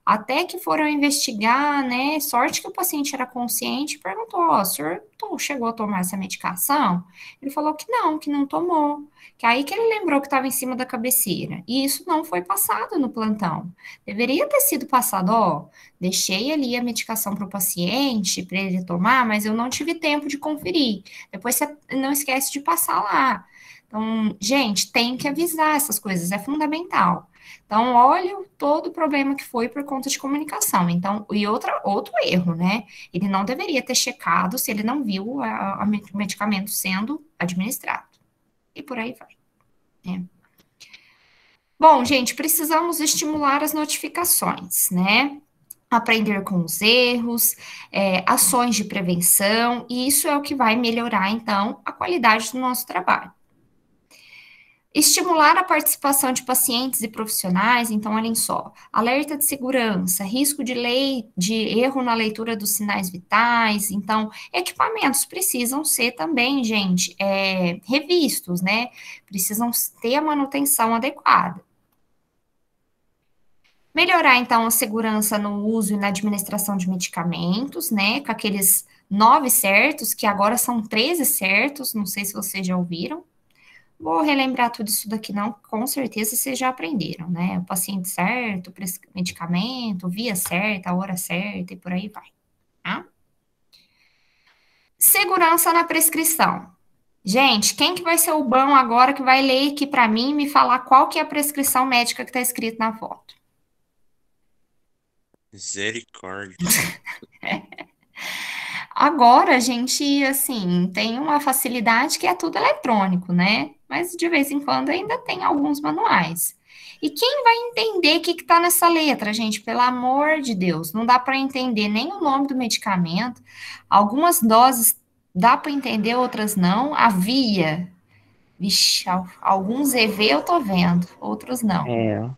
Até que foram investigar, né? Sorte que o paciente era consciente e perguntou: Ó, o senhor chegou a tomar essa medicação? Ele falou que não tomou. Que aí que ele lembrou que estava em cima da cabeceira. E isso não foi passado no plantão. Deveria ter sido passado, ó. Deixei ali a medicação para o paciente, para ele tomar, mas eu não tive tempo de conferir. Depois você não esquece de passar lá. Então, gente, tem que avisar essas coisas, é fundamental. Então, olha todo o problema que foi por conta de comunicação. Então, e outro erro, né? Ele não deveria ter checado se ele não viu o medicamento sendo administrado. E por aí vai. Né? Bom, gente, precisamos estimular as notificações, né? Aprender com os erros, ações de prevenção, e isso é o que vai melhorar, então, a qualidade do nosso trabalho. Estimular a participação de pacientes e profissionais, então, olhem só, alerta de segurança, risco de erro na leitura dos sinais vitais, então, equipamentos precisam ser também, gente, revistos, né? Precisam ter a manutenção adequada. Melhorar, então, a segurança no uso e na administração de medicamentos, né? Com aqueles 9 certos, que agora são 13 certos, não sei se vocês já ouviram. Vou relembrar tudo isso daqui, não, com certeza vocês já aprenderam, né? O paciente certo, medicamento, via certa, a hora certa e por aí vai. Tá? Segurança na prescrição. Gente, quem que vai ser o bom agora que vai ler aqui para mim e me falar qual que é a prescrição médica que está escrito na foto? Misericórdia. Agora a gente, assim, tem uma facilidade que é tudo eletrônico, né? Mas de vez em quando ainda tem alguns manuais. E quem vai entender o que está nessa letra, gente? Pelo amor de Deus, não dá para entender nem o nome do medicamento. Algumas doses dá para entender, outras não. Havia, vixe, alguns EV eu tô vendo, outros não.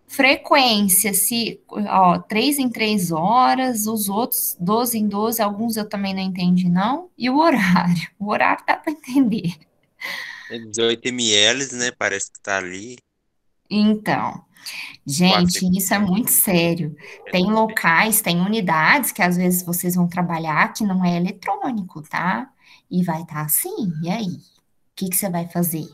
Frequência, se, ó, 3 em 3 horas, os outros 12 em 12, alguns eu também não entendi, não. E o horário dá para entender. 18 ml, né? Parece que tá ali. Então, gente, isso é muito sério. Tem locais, tem unidades que às vezes vocês vão trabalhar que não é eletrônico, tá? E vai estar assim, e aí? O que você vai fazer?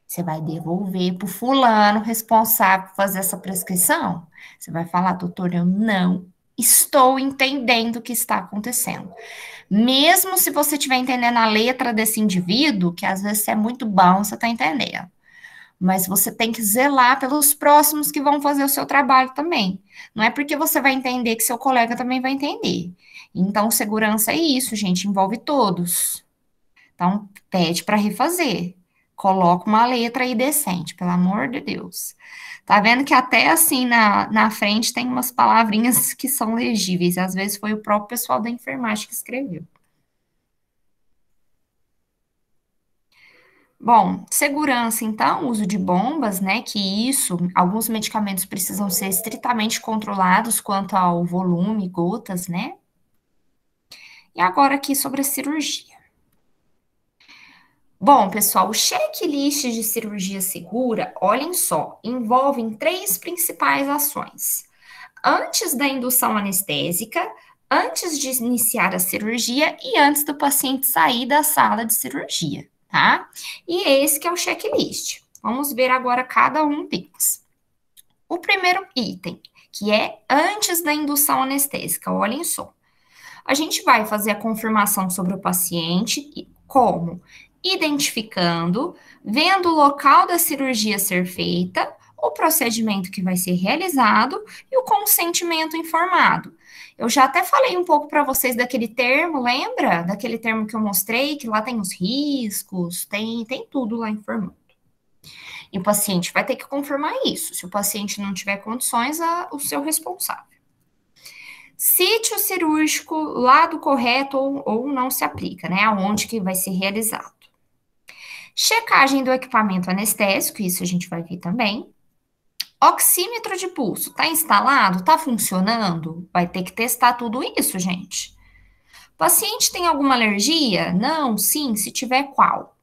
Você vai devolver para o fulano responsável por fazer essa prescrição? Você vai falar, doutor, eu não estou entendendo o que está acontecendo. Mesmo se você estiver entendendo a letra desse indivíduo, que às vezes é muito bom, você está entendendo. Mas você tem que zelar pelos próximos que vão fazer o seu trabalho também. Não é porque você vai entender que seu colega também vai entender. Então, segurança é isso, gente, envolve todos. Então, pede para refazer. Coloca uma letra aí decente, pelo amor de Deus. Tá vendo que até assim na frente tem umas palavrinhas que são legíveis. Às vezes foi o próprio pessoal da enfermagem que escreveu. Bom, segurança, então, uso de bombas, né? Que isso, alguns medicamentos precisam ser estritamente controlados quanto ao volume, gotas, né? E agora aqui sobre a cirurgia. Bom, pessoal, o checklist de cirurgia segura, olhem só, envolvem 3 principais ações. Antes da indução anestésica, antes de iniciar a cirurgia e antes do paciente sair da sala de cirurgia, tá? E esse que é o checklist. Vamos ver agora cada um deles. O primeiro item, que é antes da indução anestésica, olhem só. A gente vai fazer a confirmação sobre o paciente, como? Identificando, vendo o local da cirurgia ser feita, o procedimento que vai ser realizado e o consentimento informado. Eu já até falei um pouco para vocês daquele termo, lembra? Daquele termo que eu mostrei, que lá tem os riscos, tem tudo lá informando. E o paciente vai ter que confirmar isso. Se o paciente não tiver condições, o seu responsável. Sítio cirúrgico, lado correto ou não se aplica, né? Aonde que vai ser realizado. Checagem do equipamento anestésico, isso a gente vai ver também. Oxímetro de pulso, tá instalado? Tá funcionando? Vai ter que testar tudo isso, gente. Paciente tem alguma alergia? Não, sim, se tiver, qual?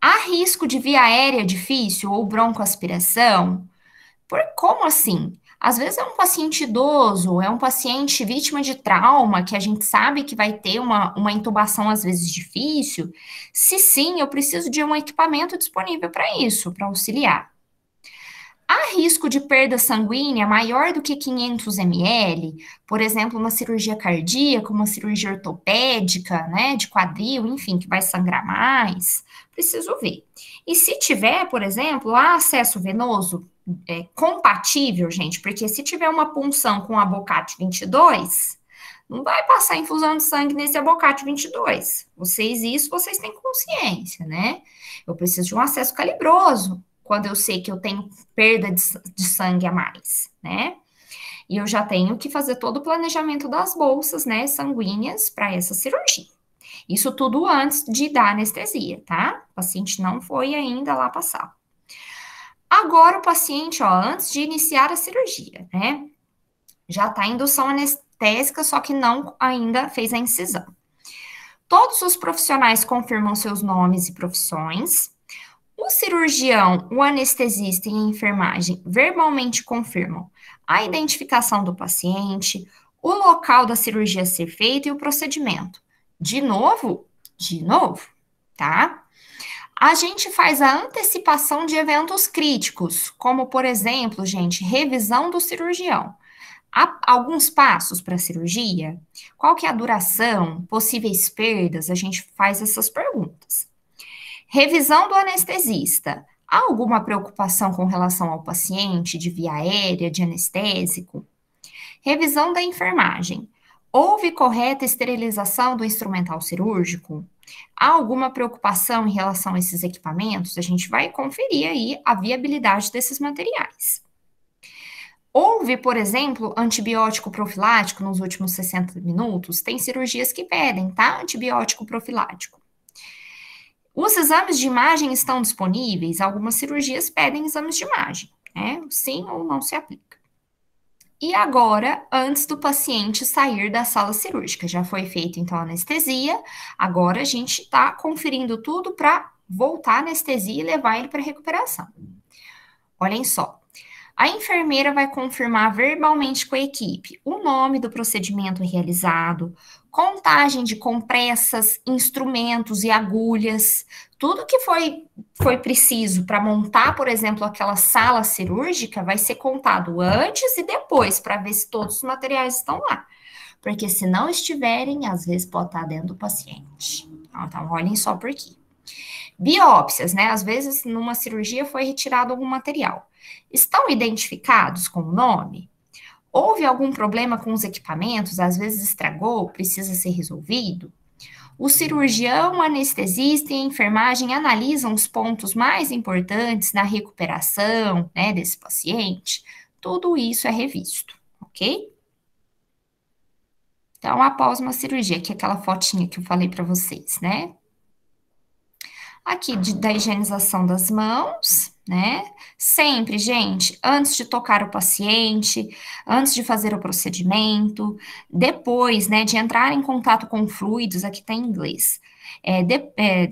Há risco de via aérea difícil ou broncoaspiração? Como assim? Às vezes é um paciente idoso, é um paciente vítima de trauma, que a gente sabe que vai ter uma intubação às vezes difícil. Se sim, eu preciso de um equipamento disponível para isso, para auxiliar. Há risco de perda sanguínea maior do que 500 ml? Por exemplo, uma cirurgia cardíaca, uma cirurgia ortopédica, né, de quadril, enfim, que vai sangrar mais? Preciso ver. E se tiver, por exemplo, há acesso venoso compatível, gente, porque se tiver uma punção com abocate 22, não vai passar infusão de sangue nesse abocate 22. Vocês têm consciência, né? Eu preciso de um acesso calibroso, quando eu sei que eu tenho perda de sangue a mais, né? E eu já tenho que fazer todo o planejamento das bolsas, né, sanguíneas para essa cirurgia. Isso tudo antes de dar anestesia, tá? O paciente não foi ainda lá passar. Agora o paciente, ó, antes de iniciar a cirurgia, né? Já tá em indução anestésica, só que não ainda fez a incisão. Todos os profissionais confirmam seus nomes e profissões. O cirurgião, o anestesista e a enfermagem verbalmente confirmam a identificação do paciente, o local da cirurgia a ser feita e o procedimento. De novo, tá? A gente faz a antecipação de eventos críticos, como, por exemplo, gente, revisão do cirurgião. Há alguns passos para a cirurgia? Qual que é a duração? Possíveis perdas? A gente faz essas perguntas. Revisão do anestesista. Há alguma preocupação com relação ao paciente, de via aérea, de anestésico? Revisão da enfermagem. Houve correta esterilização do instrumental cirúrgico? Há alguma preocupação em relação a esses equipamentos? A gente vai conferir aí a viabilidade desses materiais. Houve, por exemplo, antibiótico profilático nos últimos 60 minutos? Tem cirurgias que pedem, tá? Antibiótico profilático. Os exames de imagem estão disponíveis? Algumas cirurgias pedem exames de imagem, né? Sim ou não se aplica. E agora, antes do paciente sair da sala cirúrgica, já foi feita então a anestesia, agora a gente está conferindo tudo para voltar a anestesia e levar ele para recuperação. Olhem só, a enfermeira vai confirmar verbalmente com a equipe o nome do procedimento realizado, contagem de compressas, instrumentos e agulhas, tudo que foi preciso para montar, por exemplo, aquela sala cirúrgica vai ser contado antes e depois, para ver se todos os materiais estão lá. Porque se não estiverem, às vezes pode estar dentro do paciente. Então, olhem só por aqui. Biópsias, né? Às vezes, numa cirurgia foi retirado algum material. Estão identificados com o nome? Houve algum problema com os equipamentos? Às vezes estragou, precisa ser resolvido? O cirurgião, o anestesista e a enfermagem analisam os pontos mais importantes na recuperação, né, desse paciente. Tudo isso é revisto, ok? Então, após uma cirurgia, aqui é aquela fotinha que eu falei para vocês, né? Aqui da higienização das mãos, né? Sempre, gente, antes de tocar o paciente, antes de fazer o procedimento, depois, né, de entrar em contato com fluidos, aqui tá em inglês.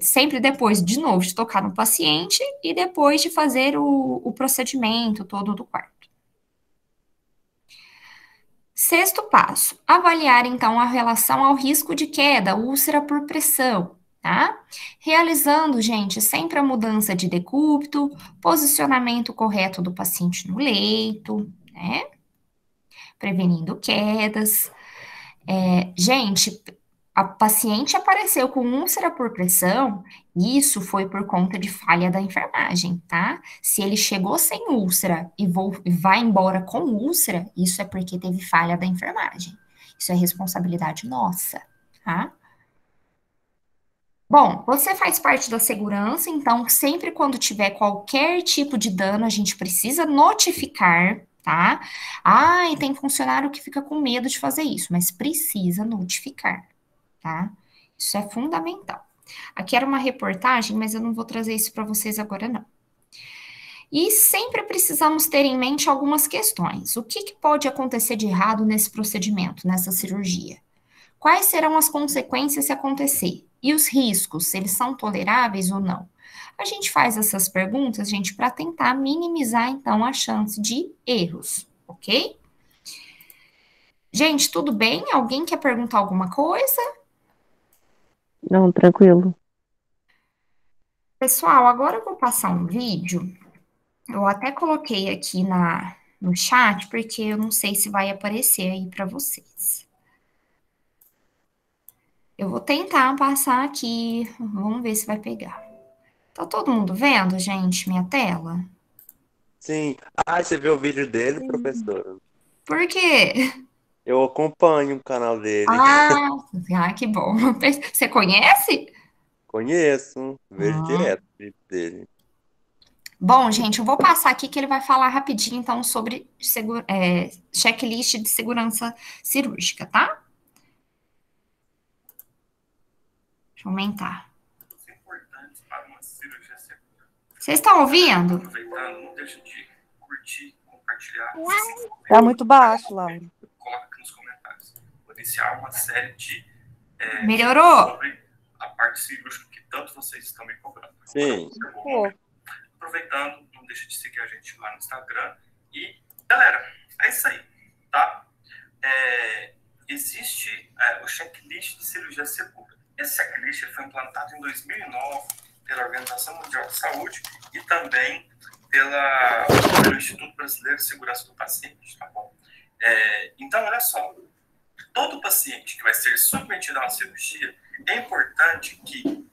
Sempre depois, de novo, de tocar no paciente e depois de fazer o procedimento todo do quarto. Sexto passo, avaliar então a relação ao risco de queda, úlcera por pressão, tá? Realizando, gente, sempre a mudança de decúbito, posicionamento correto do paciente no leito, né? Prevenindo quedas. Gente, a paciente apareceu com úlcera por pressão, isso foi por conta de falha da enfermagem, tá? Se ele chegou sem úlcera e vai embora com úlcera, isso é porque teve falha da enfermagem. Isso é responsabilidade nossa, tá? Bom, você faz parte da segurança, então sempre quando tiver qualquer tipo de dano, a gente precisa notificar, tá? Ah, e tem funcionário que fica com medo de fazer isso, mas precisa notificar, tá? Isso é fundamental. Aqui era uma reportagem, mas eu não vou trazer isso para vocês agora, não. E sempre precisamos ter em mente algumas questões. O que pode acontecer de errado nesse procedimento, nessa cirurgia? Quais serão as consequências se acontecer? E os riscos, se eles são toleráveis ou não? A gente faz essas perguntas, gente, para tentar minimizar, então, a chance de erros, ok? Gente, tudo bem? Alguém quer perguntar alguma coisa? Não, tranquilo. Pessoal, agora eu vou passar um vídeo. Eu até coloquei aqui no chat, porque eu não sei se vai aparecer aí para vocês. Eu vou tentar passar aqui, vamos ver se vai pegar. Tá todo mundo vendo, gente, minha tela? Sim. Ah, você viu o vídeo dele, professor? Por quê? Eu acompanho o canal dele. Ah, que bom. Você conhece? Conheço, vejo Ah. direto o vídeo dele. Bom, gente, eu vou passar aqui que ele vai falar rapidinho, então, sobre checklist de segurança cirúrgica, tá? Deixa eu aumentar. Importantes para uma cirurgia segura. Vocês estão ouvindo? Aproveitando, não deixa de curtir, compartilhar. Tá muito baixo, Laura. Coloca aqui nos comentários. Vou iniciar uma série de Melhorou? sobre a parte cirúrgica que tanto vocês estão me cobrando. Sim. Aproveitando, não deixa de seguir a gente lá no Instagram. E, galera, é isso aí, tá? Existe o checklist de cirurgia segura. Esse checklist foi implantado em 2009 pela Organização Mundial de Saúde e também pelo Instituto Brasileiro de Segurança do Paciente, tá bom? Então, olha só, todo paciente que vai ser submetido a uma cirurgia, é importante que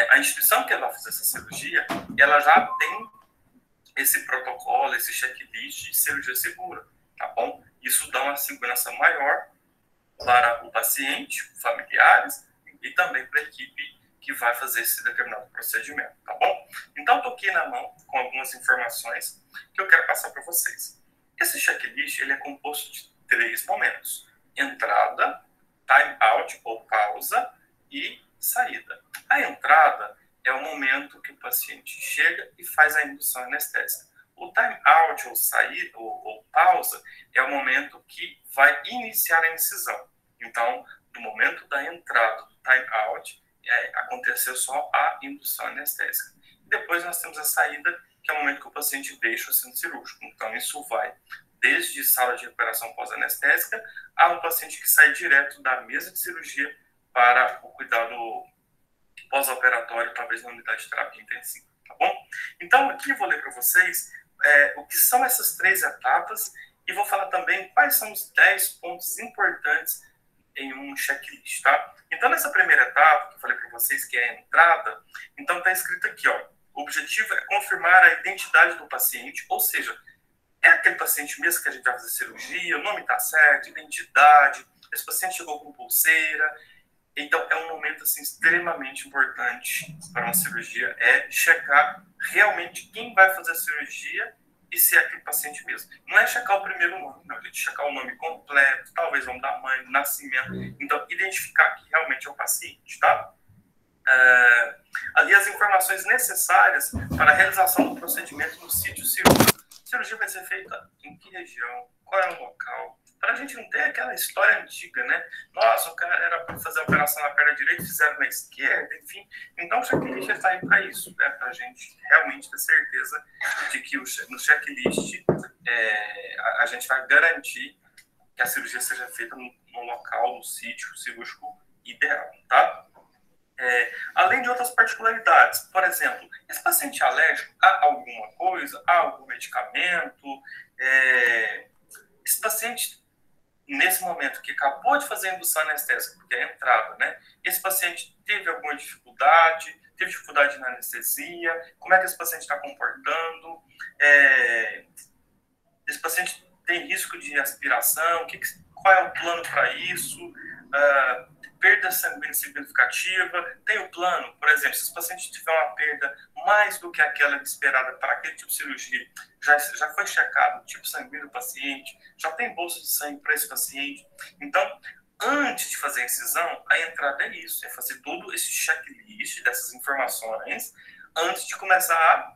a instituição que vai fazer essa cirurgia, ela já tem esse protocolo, esse checklist de cirurgia segura, tá bom? Isso dá uma segurança maior para o paciente, familiares e também para a equipe que vai fazer esse determinado procedimento, tá bom? Então, estou aqui na mão com algumas informações que eu quero passar para vocês. Esse checklist, ele é composto de 3 momentos: entrada, time out ou pausa e saída. A entrada é o momento que o paciente chega e faz a indução anestésica. O time out ou saída ou pausa é o momento que vai iniciar a incisão. Então, no momento da entrada do time out, aconteceu só a indução anestésica. E depois nós temos a saída, que é o momento que o paciente deixa o centro cirúrgico. Então, isso vai desde sala de recuperação pós-anestésica a um paciente que sai direto da mesa de cirurgia para o cuidado pós-operatório, talvez na unidade de terapia intensiva, tá bom? Então, aqui eu vou ler para vocês o que são essas 3 etapas e vou falar também quais são os 10 pontos importantes em um checklist, tá? Então, nessa primeira etapa, que eu falei para vocês, que é a entrada, então está escrito aqui, ó, o objetivo é confirmar a identidade do paciente, ou seja, é aquele paciente mesmo que a gente vai fazer cirurgia, o nome está certo, identidade, esse paciente chegou com pulseira. Então, é um momento assim, extremamente importante para uma cirurgia, é checar realmente quem vai fazer a cirurgia e se é aquele paciente mesmo. Não é checar o primeiro nome, não, a gente checar o nome completo, talvez nome da mãe, nascimento. Então, identificar que realmente é o paciente, tá? Ali as informações necessárias para a realização do procedimento no sítio cirúrgico. A cirurgia vai ser feita em que região? Qual é o local? Para a gente não ter aquela história antiga, né? Nossa, o cara era para fazer a operação na perna direita, fizeram na esquerda, enfim. Então, o checklist está aí para isso, né? Para a gente realmente ter certeza de que no checklist a gente vai garantir que a cirurgia seja feita no local, no sítio cirúrgico ideal, tá? Além de outras particularidades, por exemplo, esse paciente é alérgico a alguma coisa, a algum medicamento, esse paciente, nesse momento que acabou de fazer a indução anestésica, porque é a entrada, né? Esse paciente teve alguma dificuldade, teve dificuldade na anestesia, como é que esse paciente está comportando, esse paciente tem risco de aspiração, qual é o plano para isso, perda sanguínea significativa, tem o plano, por exemplo, se esse paciente tiver uma perda mais do que aquela esperada para aquele tipo de cirurgia, já foi checado o tipo sanguíneo do paciente, já tem bolsa de sangue para esse paciente. Então, antes de fazer a incisão, a entrada é isso, é fazer todo esse checklist dessas informações antes de começar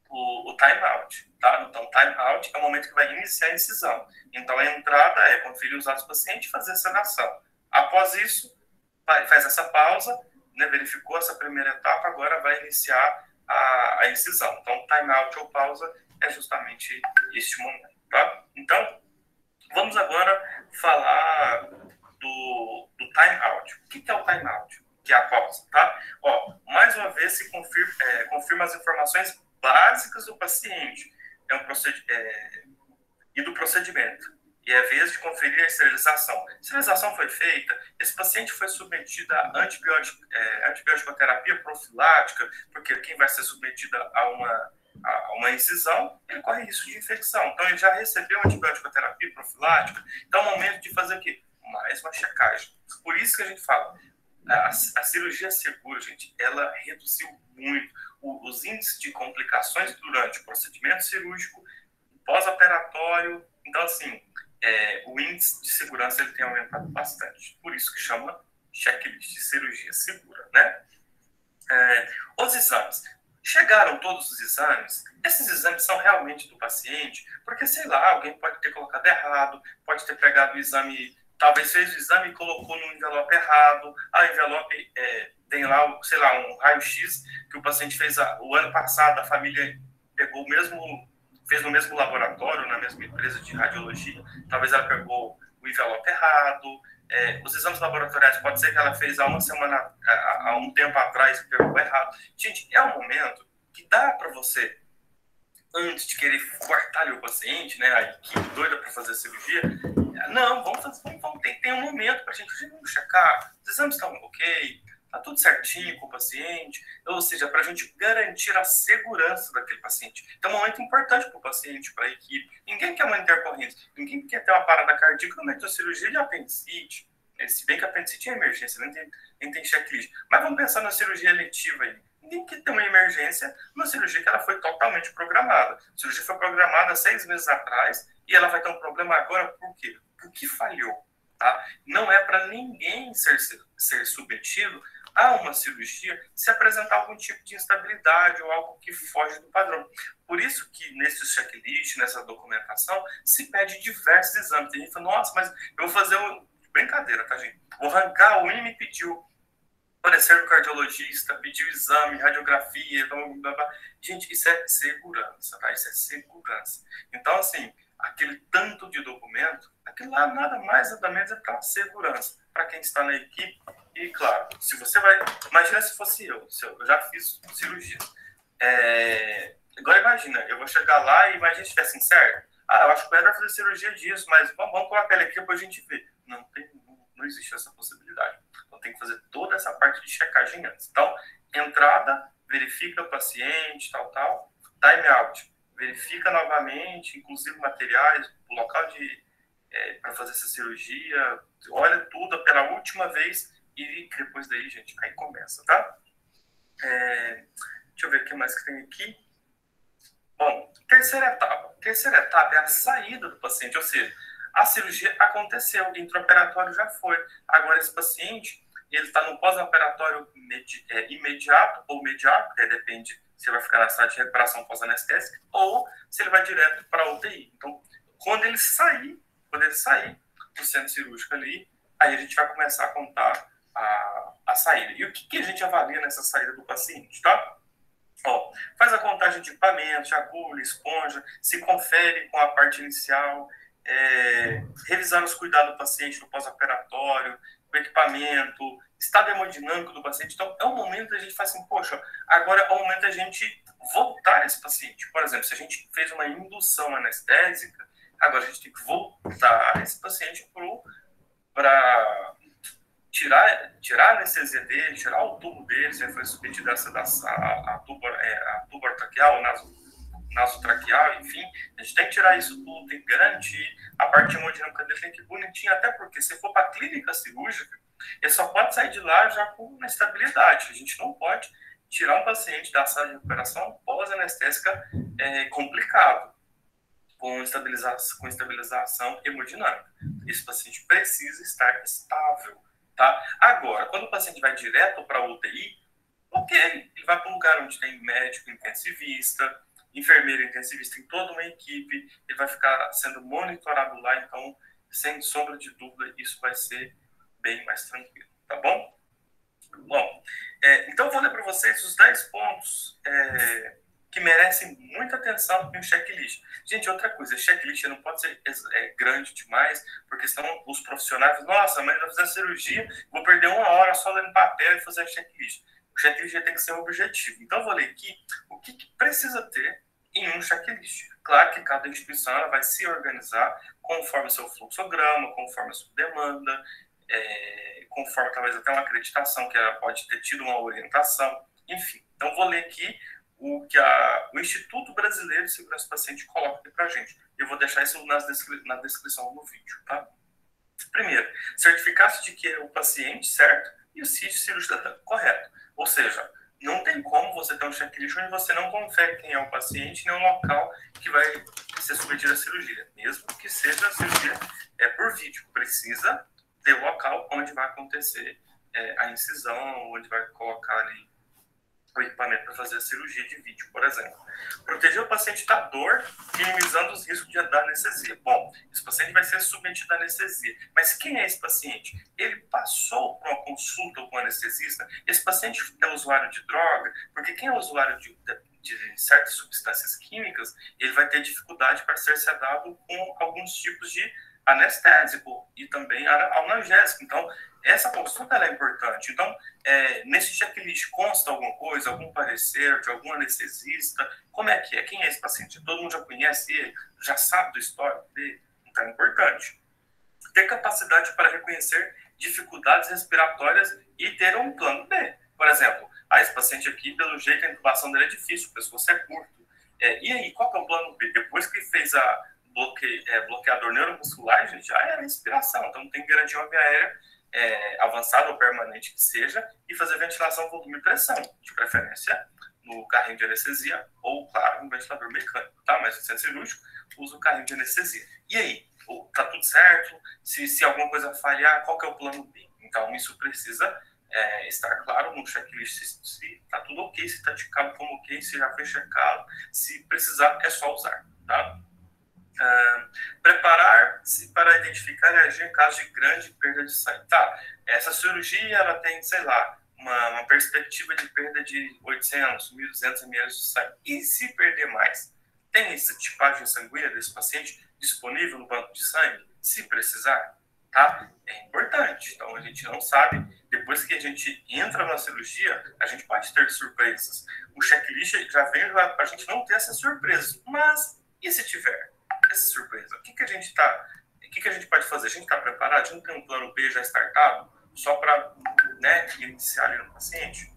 o time-out, tá? Então, o time-out é o momento que vai iniciar a incisão. Então, a entrada é conferir os dados do paciente e fazer a sedação. Após isso, faz essa pausa, né, verificou essa primeira etapa, agora vai iniciar a incisão. Então, time-out ou pausa é justamente este momento, tá? Então, vamos agora falar do time-out. O que é o time-out? Que é a pausa, tá? Mais uma vez, se confirma as informações básicas do paciente e do procedimento. E é vez de conferir a esterilização. A esterilização foi feita, esse paciente foi submetido a antibiótico-terapia profilática, porque quem vai ser submetido a uma incisão, ele corre risco de infecção. Então, ele já recebeu antibiótico-terapia profilática, então é o momento de fazer o quê? Mais uma checagem. Por isso que a gente fala, a cirurgia segura, gente, ela reduziu muito os índices de complicações durante o procedimento cirúrgico, pós-operatório. Então, assim, o índice de segurança ele tem aumentado bastante. Por isso que chama checklist de cirurgia segura, né? Os exames. Chegaram todos os exames? Esses exames são realmente do paciente? Porque, sei lá, alguém pode ter colocado errado, pode ter pegado o exame, talvez fez o exame e colocou no envelope errado. A envelope tem lá, sei lá, um raio-x que o paciente fez o ano passado, a família pegou fez no mesmo laboratório, na mesma empresa de radiologia, talvez ela pegou o envelope errado. Os exames laboratoriais, pode ser que ela fez há um tempo atrás e pegou errado. Gente, é um momento que dá para você, antes de querer cortar o paciente, né, a equipe doida para fazer a cirurgia, não, tem um momento para a gente checar, os exames estão ok, está tudo certinho com o paciente, ou seja, para a gente garantir a segurança daquele paciente. Então, é um momento importante para o paciente, para a equipe. Ninguém quer uma intercorrência, ninguém quer ter uma parada cardíaca no momento da cirurgia de apendicite. Se bem que a apendicite é emergência, nem tem checklist. Mas vamos pensar na cirurgia eletiva aí. Ninguém quer ter uma emergência numa cirurgia que ela foi totalmente programada. A cirurgia foi programada 6 meses atrás e ela vai ter um problema agora por quê? Porque falhou. Tá? Não é para ninguém ser submetido a uma cirurgia se apresentar algum tipo de instabilidade ou algo que foge do padrão. Por isso que nesse checklist, nessa documentação, se pede diversos exames. Tem gente que fala, nossa, mas eu vou fazer brincadeira, tá, gente? Vou arrancar o IME pediu parecer do cardiologista, pediu exame, radiografia, blá, blá, blá. Gente, isso é segurança, tá? Isso é segurança. Então, assim, aquele tanto de documento, aquilo lá nada mais, nada menos é para segurança, para quem está na equipe. E, claro, se você vai... Imagina se fosse eu já fiz cirurgia. Agora, imagina, eu vou chegar lá e imagina se estivesse incerto. Eu acho que o Pedro vai fazer cirurgia disso, mas vamos colocar ele aqui, depois a gente vê. Não existe essa possibilidade. Então, tem que fazer toda essa parte de checagem antes. Então, entrada, verifica o paciente, tal. Time out, verifica novamente, inclusive materiais, o local para fazer essa cirurgia, olha tudo pela última vez e depois daí, gente, aí começa, tá? Deixa eu ver o que mais que tem aqui. Bom, terceira etapa. Terceira etapa é a saída do paciente, ou seja, a cirurgia aconteceu, o intraoperatório já foi. Agora, esse paciente, ele está no pós-operatório imediato ou mediato, depende se ele vai ficar na sala de recuperação pós-anestésica ou se ele vai direto para a UTI. Então, quando ele sair do centro cirúrgico ali, aí a gente vai começar a contar a saída. E o que a gente avalia nessa saída do paciente, tá? Faz a contagem de equipamentos, de agulha, esponja, se confere com a parte inicial, revisar os cuidados do paciente no pós-operatório, o equipamento, estado hemodinâmico do paciente. Então, é o momento da gente falar assim, poxa, agora é o momento da gente voltar esse paciente. Por exemplo, se a gente fez uma indução anestésica, agora a gente tem que voltar esse paciente para tirar a anestesia dele, tirar o tubo dele, se ele foi submetido a tubo traqueal, nasotraqueal, enfim, a gente tem que tirar isso tudo, tem que garantir a parte hemodinâmica dele, tem que ir bonitinho, até porque se for para a clínica cirúrgica, ele só pode sair de lá já com uma estabilidade. A gente não pode tirar um paciente da sala de recuperação pós-anestésica complicado, com estabilização hemodinâmica. Esse paciente precisa estar estável, tá? Agora, quando o paciente vai direto para a UTI, ok, ele vai para um lugar onde tem médico intensivista, enfermeiro intensivista, tem toda uma equipe, ele vai ficar sendo monitorado lá, então, sem sombra de dúvida, isso vai ser bem mais tranquilo, tá bom? Bom, então eu vou ler para vocês os 10 pontos que merecem muita atenção em um checklist. Gente, outra coisa, checklist não pode ser grande demais, porque senão os profissionais, nossa, mas eu vou fazer a cirurgia, vou perder 1 hora só lendo papel e fazer a checklist. O checklist tem que ser um objetivo. Então eu vou ler aqui o que precisa ter em um checklist. Claro que cada instituição ela vai se organizar conforme o seu fluxograma, conforme a sua demanda, conforme talvez até uma acreditação, que ela pode ter tido uma orientação, enfim. Então, vou ler aqui o que o Instituto Brasileiro de Segurança do Paciente coloca aqui para a gente. Eu vou deixar isso na descrição do vídeo, tá? Primeiro, certificar-se de que é o paciente certo e o sítio cirúrgico está correto. Ou seja, não tem como você ter um checklist onde você não confere quem é o paciente nem o local que vai ser submetido à cirurgia. Mesmo que seja a cirurgia por vídeo. Precisa ter o local onde vai acontecer a incisão, onde vai colocar ali o equipamento para fazer a cirurgia de vídeo, por exemplo. Proteger o paciente da dor, minimizando os riscos da anestesia. Bom, esse paciente vai ser submetido à anestesia. Mas quem é esse paciente? Ele passou por uma consulta com o anestesista? Esse paciente é usuário de droga? Porque quem é usuário de certas substâncias químicas, ele vai ter dificuldade para ser sedado com alguns tipos de anestésico e também analgésico. Então, essa consulta ela é importante. Então, nesse checklist consta alguma coisa, algum parecer de algum anestesista? Como é que é? Quem é esse paciente? Todo mundo já conhece ele? Já sabe do histórico dele? Então, é importante. Ter capacidade para reconhecer dificuldades respiratórias e ter um plano B. Por exemplo, esse paciente aqui, pelo jeito, a intubação dele é difícil, o pescoço é curto. E aí, qual que é o plano B? Depois que fez a bloqueador neuromuscular, gente, já era respiração. Então, tem que garantir uma via aérea avançada ou permanente que seja e fazer ventilação, volume e pressão, de preferência no carrinho de anestesia ou, claro, no ventilador mecânico, tá? Mas no centro cirúrgico, usa o carrinho de anestesia. E aí, tá tudo certo? Se alguma coisa falhar, qual que é o plano B? Então, isso precisa estar claro no checklist se tá tudo ok, se tá checado como ok, se já foi checado, se precisar, é só usar, tá? Preparar-se para identificar e agir em caso de grande perda de sangue. Tá, essa cirurgia ela tem, sei lá, uma perspectiva de perda de 800, 1.200 ml de sangue. E se perder mais? Tem essa tipagem sanguínea desse paciente disponível no banco de sangue? Se precisar, tá? É importante. Então, a gente não sabe. Depois que a gente entra na cirurgia, a gente pode ter surpresas. O checklist já vem para a gente não ter essas surpresas. Mas, e se tiver essa surpresa? O que a gente pode fazer? A gente está preparado? A gente não tem um plano B já startado? Só para iniciar ali no paciente?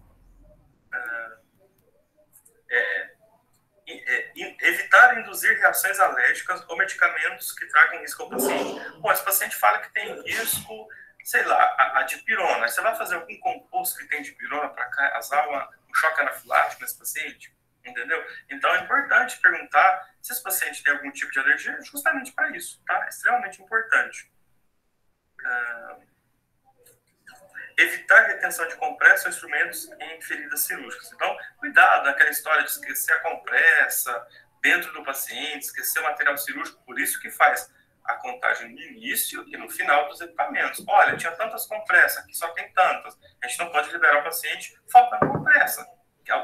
Evitar induzir reações alérgicas ou medicamentos que tragam risco ao paciente. Bom, esse paciente fala que tem risco, sei lá, a dipirona. Você vai fazer algum composto que tem dipirona para causar um choque anafilático nesse paciente? Entendeu? Então, é importante perguntar se esse paciente tem algum tipo de alergia justamente para isso, tá? É extremamente importante. Evitar retenção de compressa ou instrumentos em feridas cirúrgicas. Então, cuidado naquela história de esquecer a compressa dentro do paciente, esquecer o material cirúrgico. Por isso que faz a contagem no início e no final dos equipamentos. Olha, tinha tantas compressas, aqui só tem tantas. A gente não pode liberar o paciente faltando compressa.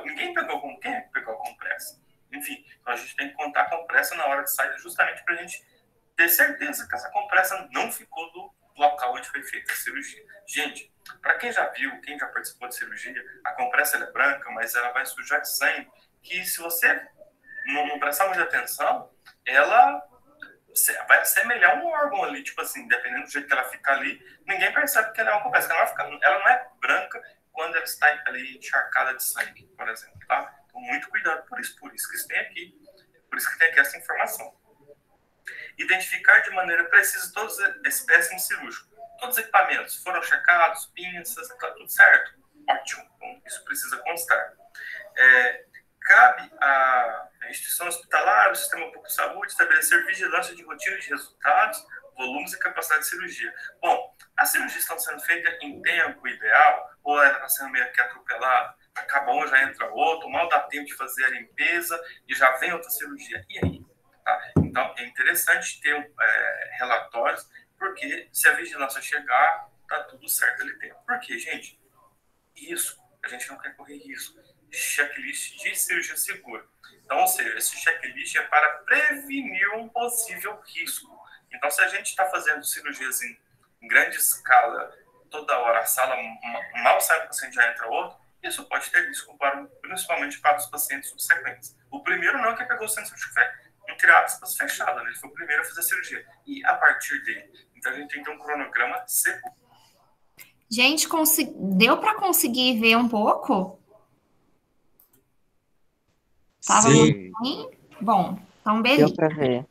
Ninguém pegou com quem pegou a compressa. Enfim, então a gente tem que contar a compressa na hora de sair justamente para a gente ter certeza que essa compressa não ficou do local onde foi feita a cirurgia. Gente, para quem já viu, quem já participou de cirurgia, a compressa é branca, mas ela vai sujar de sangue, que se você não prestar muita atenção, ela vai assemelhar um órgão ali, tipo assim, dependendo do jeito que ela fica ali, ninguém percebe que ela é uma compressa. Ela não é branca quando ela está ali encharcada de sangue, por exemplo, tá? Então, muito cuidado por isso que isso tem aqui. Por isso que tem aqui essa informação. Identificar de maneira precisa todas as espécimes cirúrgicas. Todos os equipamentos foram checados, pinças, está tudo certo? Ótimo. Então, isso precisa constar. Cabe à instituição hospitalar, ao sistema público de saúde, estabelecer vigilância de rotina de resultados, volumes e capacidade de cirurgia. Bom, as cirurgias estão sendo feitas em tempo ideal, ou ela está sendo meio que atropelada? Acaba um, já entra outro, mal dá tempo de fazer a limpeza e já vem outra cirurgia. E aí? Tá? Então, é interessante ter relatórios, porque se a vigilância chegar, tá tudo certo ali dentro. Por quê, gente? Isso, a gente não quer correr risco. Checklist de cirurgia segura. Então, ou seja, esse checklist é para prevenir um possível risco. Então, se a gente está fazendo cirurgias em grande escala, toda hora, a sala mal sai do paciente, já entra outro, isso pode ter risco, principalmente para os pacientes subsequentes. O primeiro não, que pegou o centro cirúrgico, entre aspas, fechado, né? Ele foi o primeiro a fazer a cirurgia. E a partir dele? Então, a gente tem que ter um cronograma seguro. Gente, deu para conseguir ver um pouco? Tava muito ruim? Bom, então beleza. Deu pra ver.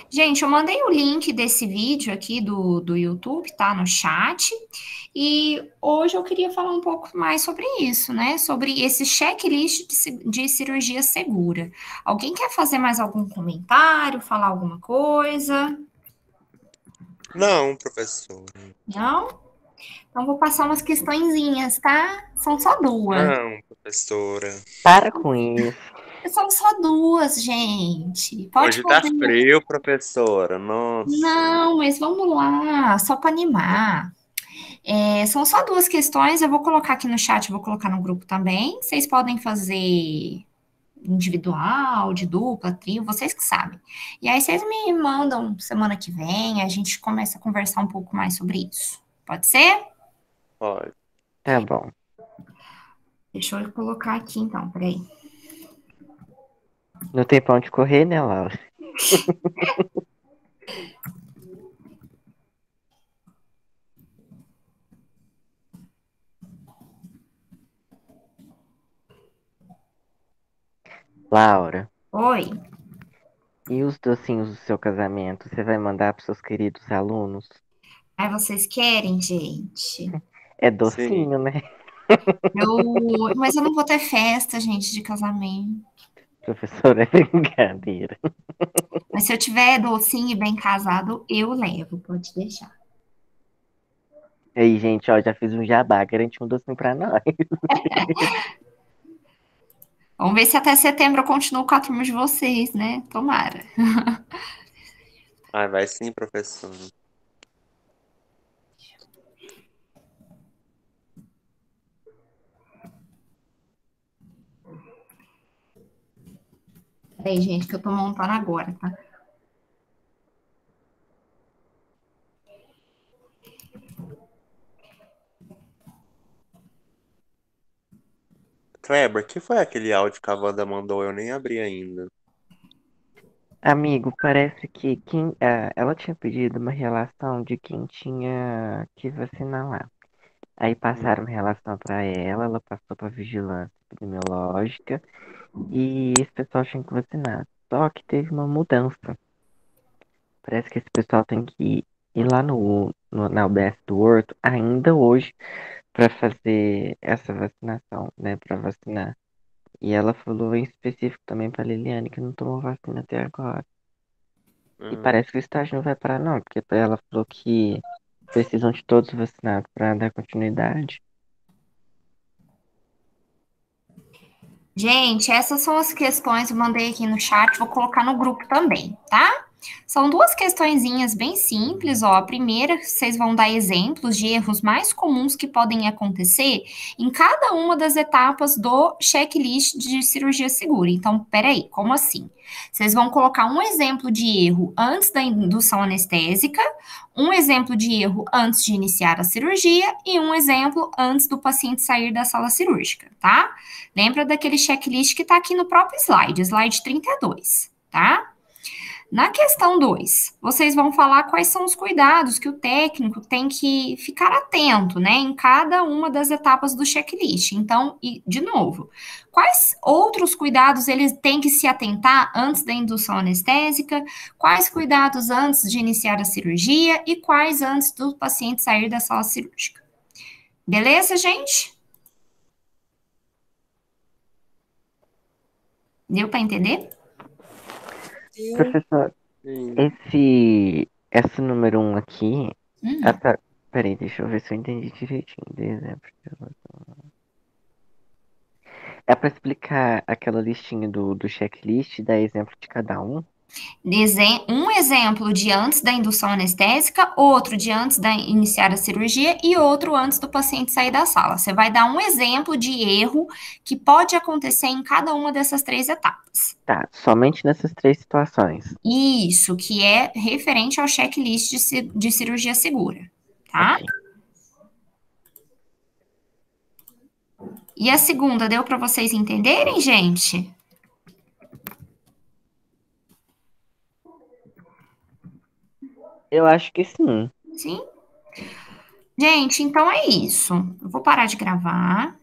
Gente, eu mandei o link desse vídeo aqui do YouTube, tá? No chat. E hoje eu queria falar um pouco mais sobre isso, né? Sobre esse checklist de cirurgia segura. Alguém quer fazer mais algum comentário, falar alguma coisa? Não, professor. Não? Então vou passar umas questõezinhas, tá? São só duas. Não, professora. Para com isso. São só duas, gente. Pode Hoje tá fazer. frio, professora. Nossa. Não, mas vamos lá, só para animar. São só duas questões, eu vou colocar aqui no chat, vou colocar no grupo também. Vocês podem fazer individual, de dupla, trio, vocês que sabem. E aí vocês me mandam semana que vem, a gente começa a conversar um pouco mais sobre isso. Pode ser? Pode. Tá bom. Deixa eu colocar aqui então, peraí. Não tem pra onde correr, né, Laura? Laura, Oi. e os docinhos do seu casamento? Você vai mandar pros seus queridos alunos? Aí vocês querem, gente? É docinho, né? Mas eu não vou ter festa, gente, de casamento. Professor, é brincadeira. Mas se eu tiver docinho e bem casado, eu levo, pode deixar. Aí, gente, ó, já fiz um jabá, garante um docinho pra nós. Vamos ver se até setembro eu continuo com a turma de vocês, né? Tomara. Ah, vai sim, professor. Peraí, gente, que eu tô montando agora, tá? Kleber, que foi aquele áudio que a Wanda mandou? Eu nem abri ainda. Amigo, parece que ela tinha pedido uma relação de quem tinha que vacinar lá. Aí passaram relação pra ela, ela passou pra vigilância epidemiológica e esse pessoal tinha que vacinar. Só que teve uma mudança. Parece que esse pessoal tem que ir lá na UBS do Horto ainda hoje pra fazer essa vacinação, né? Pra vacinar. E ela falou em específico também pra Liliane que não tomou vacina até agora. E parece que o estágio não vai parar, não, porque ela falou que precisam de todos vacinados para dar continuidade. Gente, essas são as questões, eu mandei aqui no chat, vou colocar no grupo também, tá? São duas questõezinhas bem simples, ó. A primeira, vocês vão dar exemplos de erros mais comuns que podem acontecer em cada uma das etapas do checklist de cirurgia segura. Então, peraí, como assim? Vocês vão colocar um exemplo de erro antes da indução anestésica, um exemplo de erro antes de iniciar a cirurgia e um exemplo antes do paciente sair da sala cirúrgica, tá? Lembra daquele checklist que tá aqui no próprio slide 32, tá? Na questão 2, vocês vão falar quais são os cuidados que o técnico tem que ficar atento, né, em cada uma das etapas do checklist. Então, de novo, quais outros cuidados ele tem que se atentar antes da indução anestésica, quais cuidados antes de iniciar a cirurgia e quais antes do paciente sair da sala cirúrgica. Beleza, gente? Deu para entender? Sim. Professor, Sim. esse número 1 aqui. Peraí, deixa eu ver se eu entendi direitinho. De exemplo. É para explicar aquela listinha do checklist, dar exemplo de cada um? Um exemplo de antes da indução anestésica, outro de antes da iniciar a cirurgia e outro antes do paciente sair da sala. Você vai dar um exemplo de erro que pode acontecer em cada uma dessas 3 etapas. Tá, somente nessas 3 situações. Isso, que é referente ao checklist de cirurgia segura, tá? Ok. E a segunda, deu para vocês entenderem, gente? Eu acho que sim. Sim? Gente, então é isso. Eu vou parar de gravar.